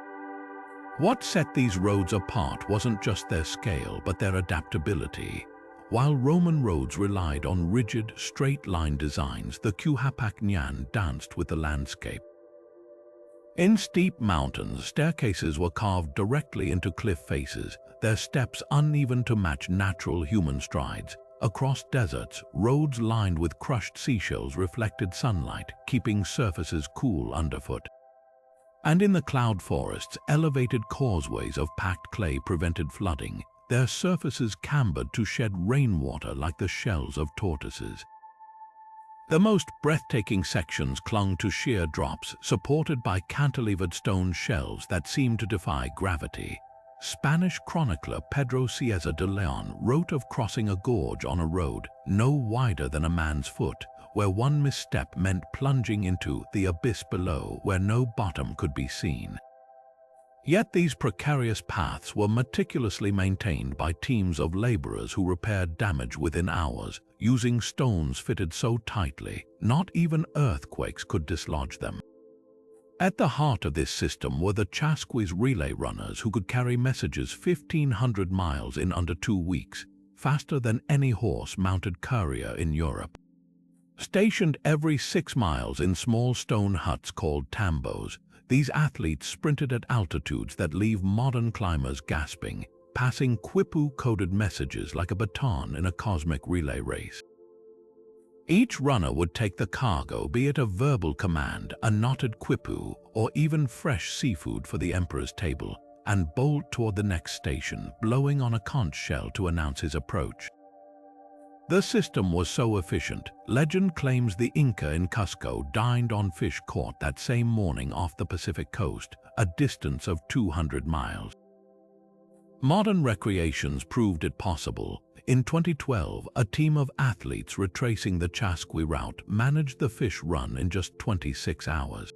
What set these roads apart wasn't just their scale, but their adaptability. While Roman roads relied on rigid, straight-line designs, the Quipu danced with the landscape. In steep mountains, staircases were carved directly into cliff faces, their steps uneven to match natural human strides. Across deserts, roads lined with crushed seashells reflected sunlight, keeping surfaces cool underfoot. And in the cloud forests, elevated causeways of packed clay prevented flooding, their surfaces cambered to shed rainwater like the shells of tortoises. The most breathtaking sections clung to sheer drops, supported by cantilevered stone shelves that seemed to defy gravity. Spanish chronicler Pedro Cieza de Leon wrote of crossing a gorge on a road no wider than a man's foot, where one misstep meant plunging into the abyss below where no bottom could be seen. Yet these precarious paths were meticulously maintained by teams of laborers who repaired damage within hours, using stones fitted so tightly, not even earthquakes could dislodge them. At the heart of this system were the Chasquis relay runners who could carry messages 1,500 miles in under 2 weeks, faster than any horse-mounted courier in Europe. Stationed every 6 miles in small stone huts called tambos, these athletes sprinted at altitudes that leave modern climbers gasping, passing quipu-coded messages like a baton in a cosmic relay race. Each runner would take the cargo, be it a verbal command, a knotted quipu, or even fresh seafood for the emperor's table, and bolt toward the next station, blowing on a conch shell to announce his approach. The system was so efficient, legend claims the Inca in Cusco dined on fish caught that same morning off the Pacific coast, a distance of 200 miles. Modern recreations proved it possible. In 2012, a team of athletes retracing the Chasqui route managed the fish run in just 26 hours.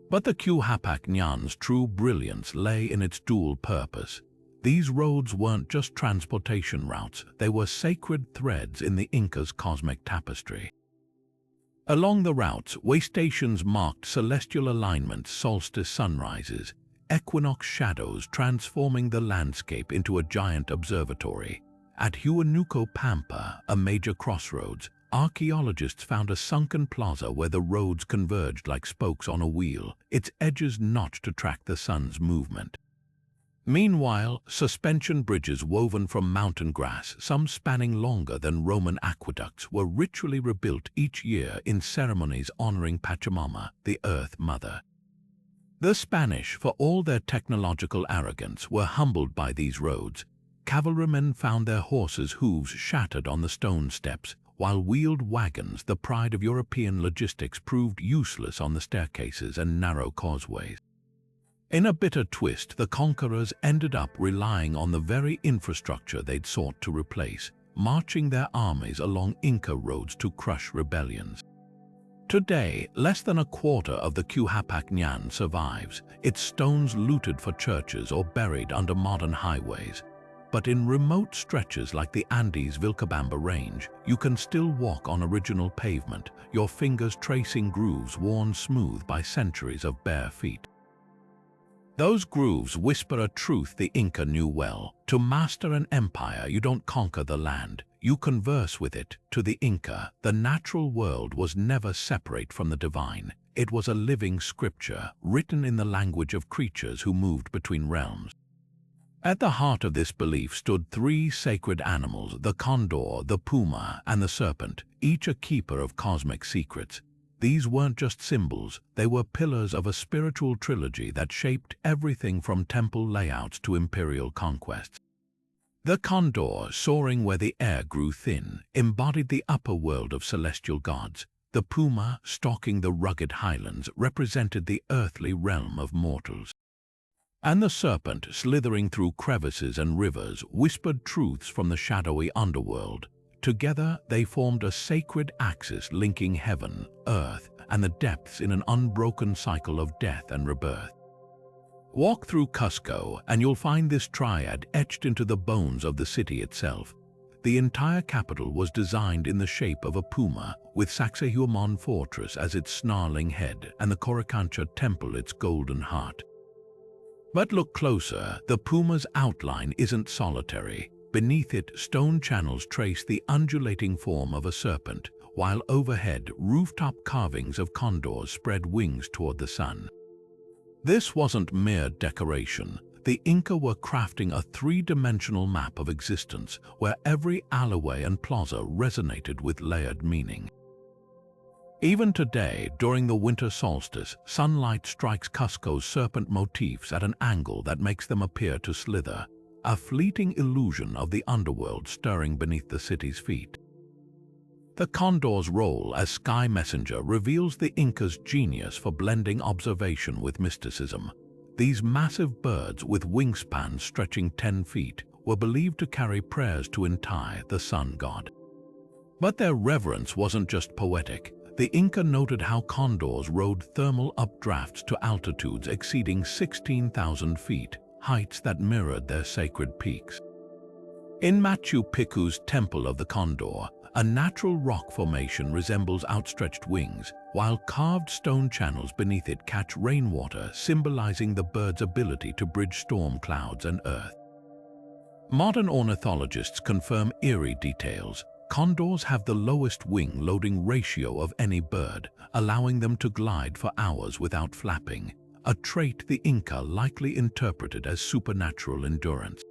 But the Quipu Nyan's true brilliance lay in its dual purpose. These roads weren't just transportation routes, they were sacred threads in the Inca's cosmic tapestry. Along the routes, way stations marked celestial alignments, solstice sunrises, equinox shadows transforming the landscape into a giant observatory. At Huánuco Pampa, a major crossroads, archaeologists found a sunken plaza where the roads converged like spokes on a wheel, its edges notched to track the sun's movement. Meanwhile, suspension bridges woven from mountain grass, some spanning longer than Roman aqueducts, were ritually rebuilt each year in ceremonies honoring Pachamama, the Earth Mother. The Spanish, for all their technological arrogance, were humbled by these roads. Cavalrymen found their horses' hooves shattered on the stone steps, while wheeled wagons, the pride of European logistics, proved useless on the staircases and narrow causeways. In a bitter twist, the conquerors ended up relying on the very infrastructure they'd sought to replace, marching their armies along Inca roads to crush rebellions. Today, less than a quarter of the Quipu Nyan survives, its stones looted for churches or buried under modern highways. But in remote stretches like the Andes Vilcabamba Range, you can still walk on original pavement, your fingers tracing grooves worn smooth by centuries of bare feet. Those grooves whisper a truth the Inca knew well. To master an empire, you don't conquer the land, you converse with it. To the Inca, the natural world was never separate from the divine. It was a living scripture, written in the language of creatures who moved between realms. At the heart of this belief stood 3 sacred animals, the condor, the puma, and the serpent, each a keeper of cosmic secrets. These weren't just symbols, they were pillars of a spiritual trilogy that shaped everything from temple layouts to imperial conquests. The condor, soaring where the air grew thin, embodied the upper world of celestial gods. The puma, stalking the rugged highlands, represented the earthly realm of mortals. And the serpent, slithering through crevices and rivers, whispered truths from the shadowy underworld. Together, they formed a sacred axis linking heaven, earth, and the depths in an unbroken cycle of death and rebirth. Walk through Cusco, and you'll find this triad etched into the bones of the city itself. The entire capital was designed in the shape of a puma, with Sacsayhuaman Fortress as its snarling head and the Coricancha Temple its golden heart. But look closer, the puma's outline isn't solitary. Beneath it, stone channels trace the undulating form of a serpent, while overhead, rooftop carvings of condors spread wings toward the sun. This wasn't mere decoration. The Inca were crafting a 3-dimensional map of existence, where every alleyway and plaza resonated with layered meaning. Even today, during the winter solstice, sunlight strikes Cusco's serpent motifs at an angle that makes them appear to slither, a fleeting illusion of the underworld stirring beneath the city's feet. The condor's role as sky messenger reveals the Inca's genius for blending observation with mysticism. These massive birds, with wingspans stretching 10 feet, were believed to carry prayers to Inti, the sun god. But their reverence wasn't just poetic. The Inca noted how condors rode thermal updrafts to altitudes exceeding 16,000 feet, heights that mirrored their sacred peaks. In Machu Picchu's Temple of the Condor, a natural rock formation resembles outstretched wings, while carved stone channels beneath it catch rainwater, symbolizing the bird's ability to bridge storm clouds and earth. Modern ornithologists confirm eerie details. Condors have the lowest wing-loading ratio of any bird, allowing them to glide for hours without flapping, a trait the Inca likely interpreted as supernatural endurance.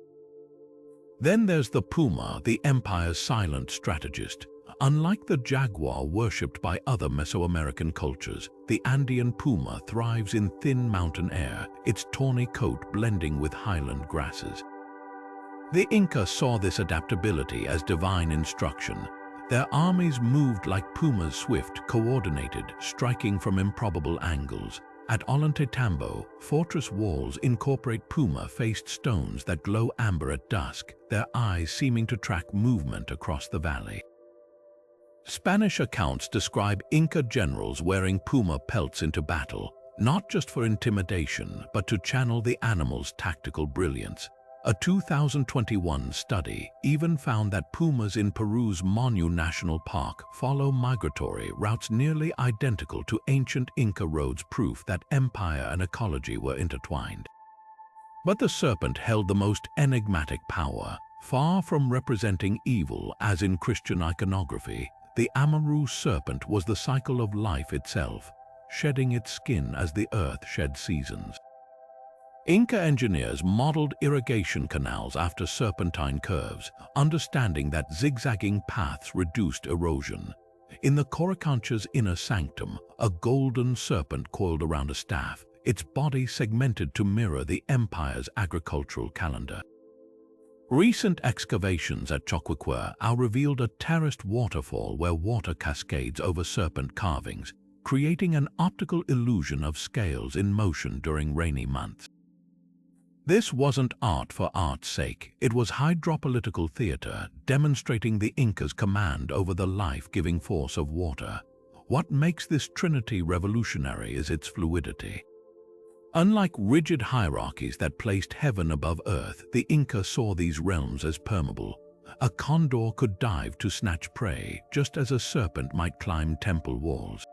Then there's the puma, the empire's silent strategist. Unlike the jaguar worshipped by other Mesoamerican cultures, the Andean puma thrives in thin mountain air, its tawny coat blending with highland grasses. The Inca saw this adaptability as divine instruction. Their armies moved like pumas, swift, coordinated, striking from improbable angles. At Ollantaytambo, fortress walls incorporate puma-faced stones that glow amber at dusk, their eyes seeming to track movement across the valley. Spanish accounts describe Inca generals wearing puma pelts into battle, not just for intimidation, but to channel the animal's tactical brilliance. A 2021 study even found that pumas in Peru's Manu National Park follow migratory routes nearly identical to ancient Inca roads, proof that empire and ecology were intertwined. But the serpent held the most enigmatic power. Far from representing evil as in Christian iconography, the Amaru serpent was the cycle of life itself, shedding its skin as the earth shed seasons. Inca engineers modeled irrigation canals after serpentine curves, understanding that zigzagging paths reduced erosion. In the Coricancha's inner sanctum, a golden serpent coiled around a staff, its body segmented to mirror the empire's agricultural calendar. Recent excavations at Choqquequirau revealed a terraced waterfall where water cascades over serpent carvings, creating an optical illusion of scales in motion during rainy months. This wasn't art for art's sake, it was hydropolitical theater, demonstrating the Incas' command over the life-giving force of water. What makes this trinity revolutionary is its fluidity. Unlike rigid hierarchies that placed heaven above earth, the Inca saw these realms as permeable. A condor could dive to snatch prey, just as a serpent might climb temple walls.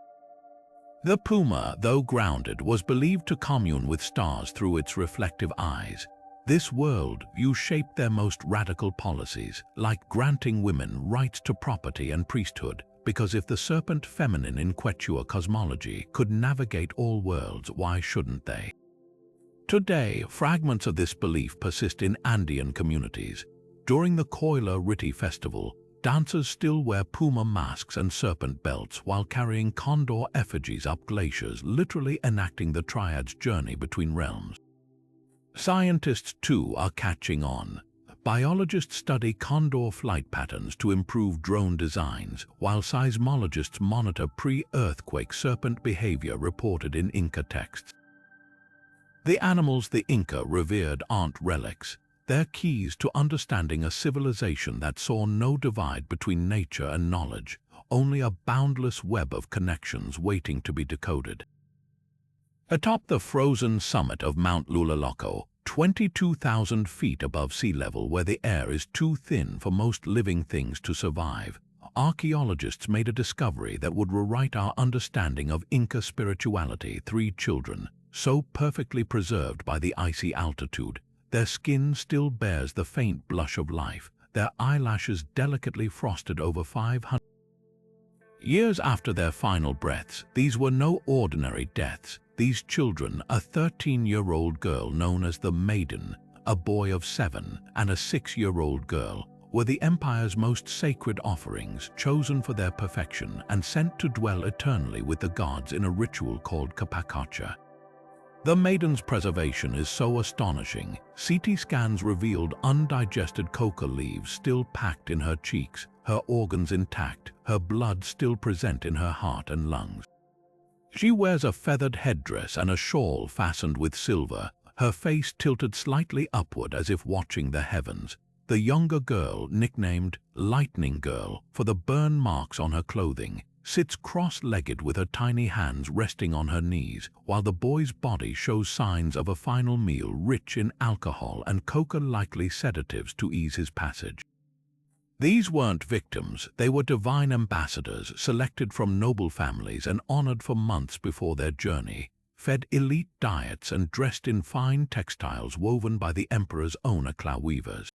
The puma, though grounded, was believed to commune with stars through its reflective eyes. This world view shaped their most radical policies, like granting women rights to property and priesthood, because if the serpent feminine in Quechua cosmology could navigate all worlds, why shouldn't they? Today, fragments of this belief persist in Andean communities. During the Coila Riti festival, dancers still wear puma masks and serpent belts while carrying condor effigies up glaciers, literally enacting the triad's journey between realms. Scientists, too, are catching on. Biologists study condor flight patterns to improve drone designs, while seismologists monitor pre-earthquake serpent behavior reported in Inca texts. The animals the Inca revered aren't relics. They're keys to understanding a civilization that saw no divide between nature and knowledge, only a boundless web of connections waiting to be decoded. Atop the frozen summit of Mount Lulaloco, 22,000 feet above sea level where the air is too thin for most living things to survive, archaeologists made a discovery that would rewrite our understanding of Inca spirituality. 3 children, so perfectly preserved by the icy altitude, their skin still bears the faint blush of life, their eyelashes delicately frosted over 500 years after their final breaths. These were no ordinary deaths. These children, a 13-year-old girl known as the Maiden, a boy of 7, and a 6-year-old girl, were the empire's most sacred offerings, chosen for their perfection and sent to dwell eternally with the gods in a ritual called Kapakacha. The Maiden's preservation is so astonishing. CT scans revealed undigested coca leaves still packed in her cheeks, her organs intact, her blood still present in her heart and lungs. She wears a feathered headdress and a shawl fastened with silver, her face tilted slightly upward as if watching the heavens. The younger girl, nicknamed Lightning Girl for the burn marks on her clothing, sits cross-legged with her tiny hands resting on her knees, while the boy's body shows signs of a final meal rich in alcohol and coca-likely sedatives to ease his passage. These weren't victims, they were divine ambassadors selected from noble families and honored for months before their journey, fed elite diets and dressed in fine textiles woven by the emperor's own eclat weavers.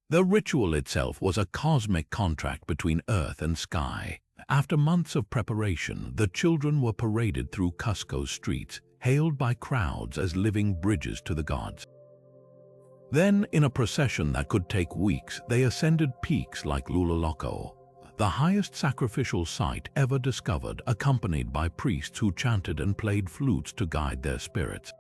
The ritual itself was a cosmic contract between earth and sky. After months of preparation, the children were paraded through Cusco's streets, hailed by crowds as living bridges to the gods. Then, in a procession that could take weeks, they ascended peaks like Lulaloco, the highest sacrificial site ever discovered, accompanied by priests who chanted and played flutes to guide their spirits.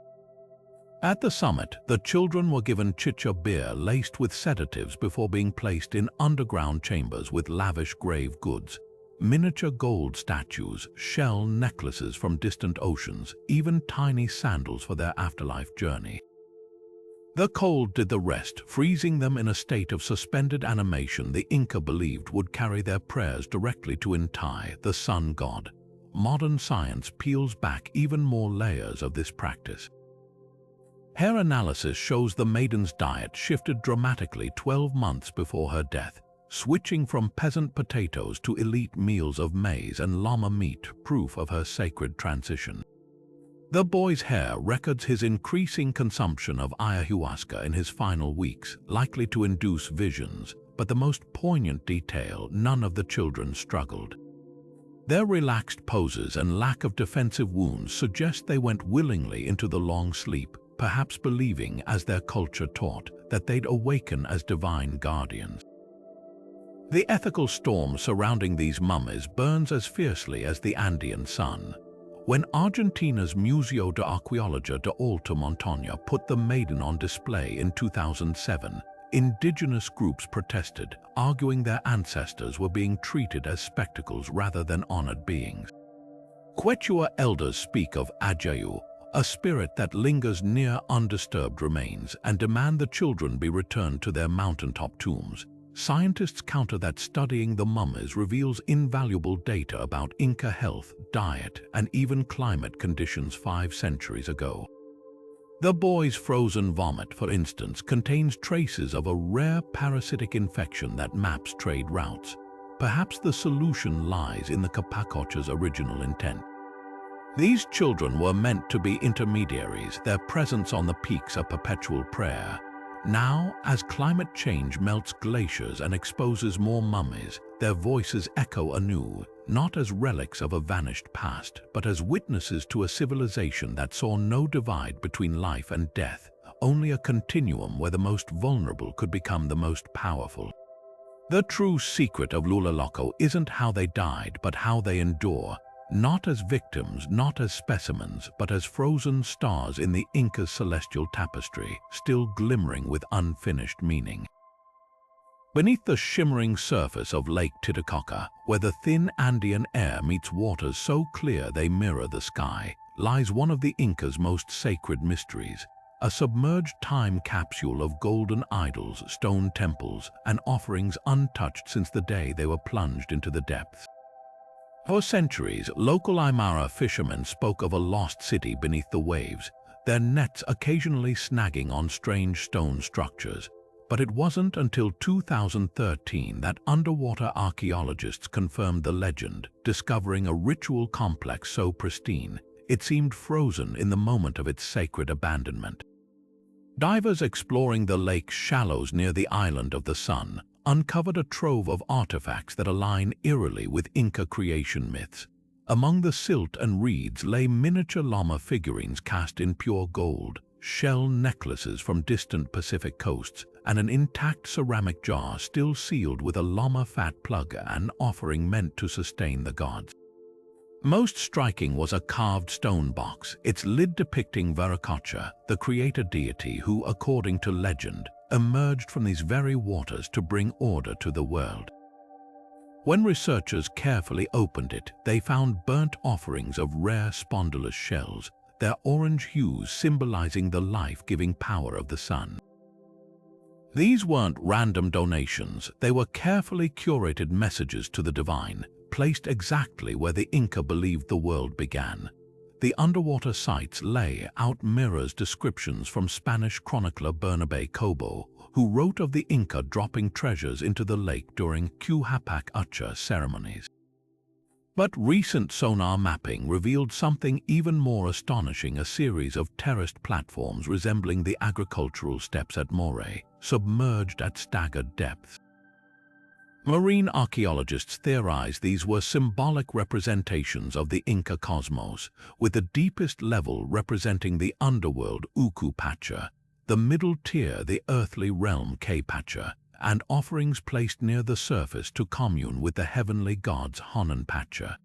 At the summit, the children were given chicha beer laced with sedatives before being placed in underground chambers with lavish grave goods, miniature gold statues, shell necklaces from distant oceans, even tiny sandals for their afterlife journey. The cold did the rest, freezing them in a state of suspended animation the Inca believed would carry their prayers directly to Inti, the sun god. Modern science peels back even more layers of this practice. Hair analysis shows the maiden's diet shifted dramatically 12 months before her death, switching from peasant potatoes to elite meals of maize and llama meat, proof of her sacred transition. The boy's hair records his increasing consumption of ayahuasca in his final weeks, likely to induce visions, but the most poignant detail, none of the children struggled. Their relaxed poses and lack of defensive wounds suggest they went willingly into the long sleep, perhaps believing, as their culture taught, that they'd awaken as divine guardians. The ethical storm surrounding these mummies burns as fiercely as the Andean sun. When Argentina's Museo de Arqueologia de Alta Montaña put the maiden on display in 2007, indigenous groups protested, arguing their ancestors were being treated as spectacles rather than honored beings. Quechua elders speak of Ajayu, a spirit that lingers near undisturbed remains, and demand the children be returned to their mountaintop tombs. Scientists counter that studying the mummies reveals invaluable data about Inca health, diet, and even climate conditions 5 centuries ago. The boy's frozen vomit, for instance, contains traces of a rare parasitic infection that maps trade routes. Perhaps the solution lies in the Capacocha's original intent. These children were meant to be intermediaries, their presence on the peaks a perpetual prayer. Now, as climate change melts glaciers and exposes more mummies, their voices echo anew, not as relics of a vanished past, but as witnesses to a civilization that saw no divide between life and death, only a continuum where the most vulnerable could become the most powerful. The true secret of Lulaloco isn't how they died, but how they endure, not as victims, not as specimens, but as frozen stars in the Inca's celestial tapestry, still glimmering with unfinished meaning. Beneath the shimmering surface of Lake Titicaca, where the thin Andean air meets waters so clear they mirror the sky, lies one of the Inca's most sacred mysteries, a submerged time capsule of golden idols, stone temples, and offerings untouched since the day they were plunged into the depths. For centuries, local Aymara fishermen spoke of a lost city beneath the waves, their nets occasionally snagging on strange stone structures. But it wasn't until 2013 that underwater archaeologists confirmed the legend, discovering a ritual complex so pristine, it seemed frozen in the moment of its sacred abandonment. Divers exploring the lake's shallows near the Island of the Sun uncovered a trove of artifacts that align eerily with Inca creation myths. Among the silt and reeds lay miniature llama figurines cast in pure gold, shell necklaces from distant Pacific coasts, and an intact ceramic jar still sealed with a llama fat plug, an offering meant to sustain the gods. Most striking was a carved stone box, its lid depicting Viracocha, the creator deity who, according to legend, emerged from these very waters to bring order to the world. When researchers carefully opened it, they found burnt offerings of rare spondylus shells, their orange hues symbolizing the life-giving power of the sun. These weren't random donations, they were carefully curated messages to the divine, placed exactly where the Inca believed the world began. The underwater sites lay out mirrors descriptions from Spanish chronicler Bernabé Cobo, who wrote of the Inca dropping treasures into the lake during Quipu Ucha ceremonies. But recent sonar mapping revealed something even more astonishing, a series of terraced platforms resembling the agricultural steppes at Moray, submerged at staggered depths. Marine archaeologists theorize these were symbolic representations of the Inca cosmos, with the deepest level representing the underworld Uku Pacha, the middle tier the earthly realm K Pacha, and offerings placed near the surface to commune with the heavenly gods Honan Pacha.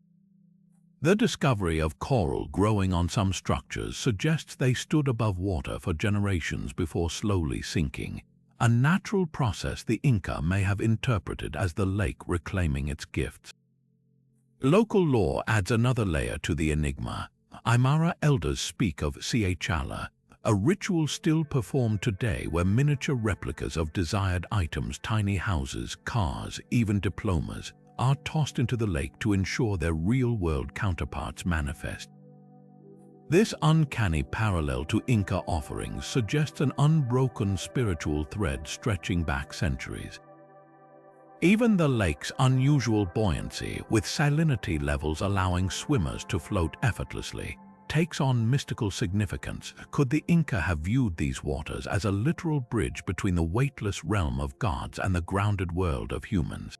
The discovery of coral growing on some structures suggests they stood above water for generations before slowly sinking, a natural process the Inca may have interpreted as the lake reclaiming its gifts. Local lore adds another layer to the enigma. Aymara elders speak of Siechala, a ritual still performed today where miniature replicas of desired items, tiny houses, cars, even diplomas, are tossed into the lake to ensure their real-world counterparts manifest. This uncanny parallel to Inca offerings suggests an unbroken spiritual thread stretching back centuries. Even the lake's unusual buoyancy, with salinity levels allowing swimmers to float effortlessly, takes on mystical significance. Could the Inca have viewed these waters as a literal bridge between the weightless realm of gods and the grounded world of humans?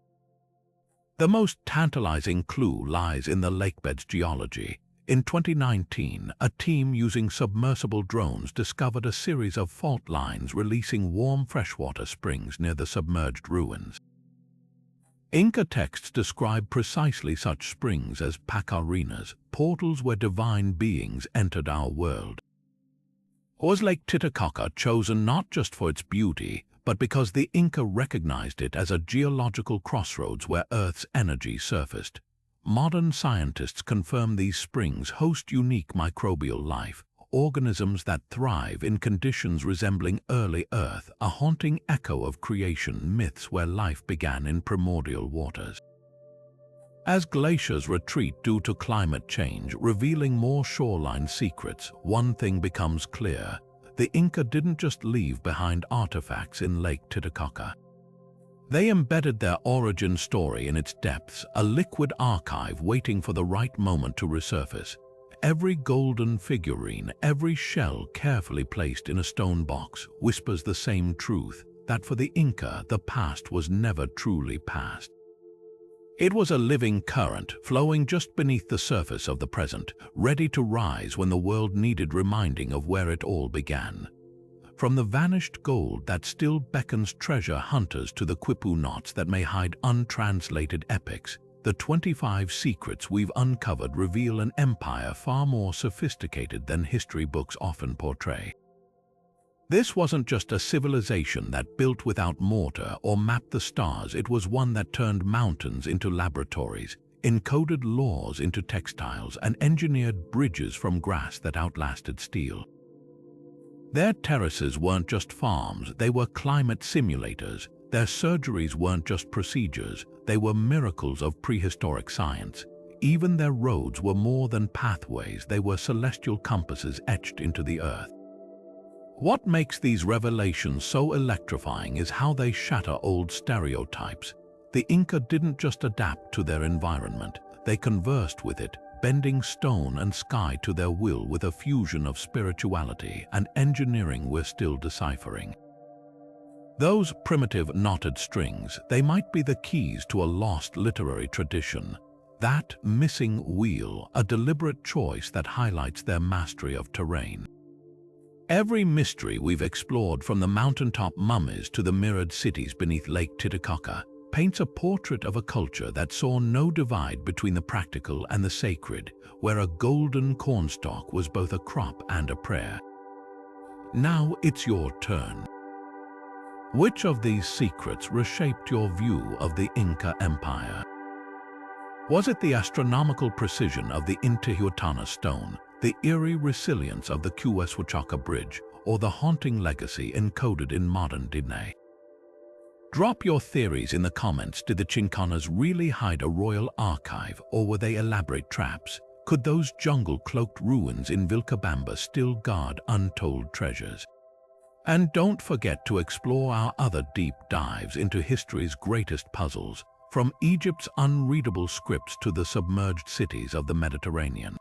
The most tantalizing clue lies in the lakebed's geology. In 2019, a team using submersible drones discovered a series of fault lines releasing warm freshwater springs near the submerged ruins. Inca texts describe precisely such springs as pacarinas, portals where divine beings entered our world. Was Lake Titicaca chosen not just for its beauty, but because the Inca recognized it as a geological crossroads where Earth's energy surfaced? Modern scientists confirm these springs host unique microbial life, organisms that thrive in conditions resembling early Earth, a haunting echo of creation myths where life began in primordial waters. As glaciers retreat due to climate change, revealing more shoreline secrets, one thing becomes clear: the Inca didn't just leave behind artifacts in Lake Titicaca. They embedded their origin story in its depths, a liquid archive waiting for the right moment to resurface. Every golden figurine, every shell carefully placed in a stone box, whispers the same truth, that for the Inca, the past was never truly past. It was a living current, flowing just beneath the surface of the present, ready to rise when the world needed reminding of where it all began. From the vanished gold that still beckons treasure hunters to the quipu knots that may hide untranslated epics, the 25 secrets we've uncovered reveal an empire far more sophisticated than history books often portray. This wasn't just a civilization that built without mortar or mapped the stars, it was one that turned mountains into laboratories, encoded laws into textiles, and engineered bridges from grass that outlasted steel. Their terraces weren't just farms, they were climate simulators. Their surgeries weren't just procedures, they were miracles of prehistoric science. Even their roads were more than pathways, they were celestial compasses etched into the earth. What makes these revelations so electrifying is how they shatter old stereotypes. The Inca didn't just adapt to their environment, they conversed with it, bending stone and sky to their will with a fusion of spirituality and engineering we're still deciphering. Those primitive knotted strings, they might be the keys to a lost literary tradition. That missing wheel, a deliberate choice that highlights their mastery of terrain. Every mystery we've explored, from the mountaintop mummies to the mirrored cities beneath Lake Titicaca, paints a portrait of a culture that saw no divide between the practical and the sacred, where a golden cornstalk was both a crop and a prayer. Now it's your turn. Which of these secrets reshaped your view of the Inca Empire? Was it the astronomical precision of the Intihuatana stone, the eerie resilience of the Cuehuachaca Bridge, or the haunting legacy encoded in modern DNA? Drop your theories in the comments. Did the chinkanas really hide a royal archive, or were they elaborate traps? Could those jungle-cloaked ruins in Vilcabamba still guard untold treasures? And don't forget to explore our other deep dives into history's greatest puzzles, from Egypt's unreadable scripts to the submerged cities of the Mediterranean.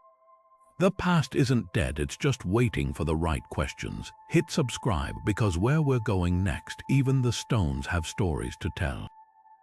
The past isn't dead, it's just waiting for the right questions. Hit subscribe because where we're going next, even the stones have stories to tell.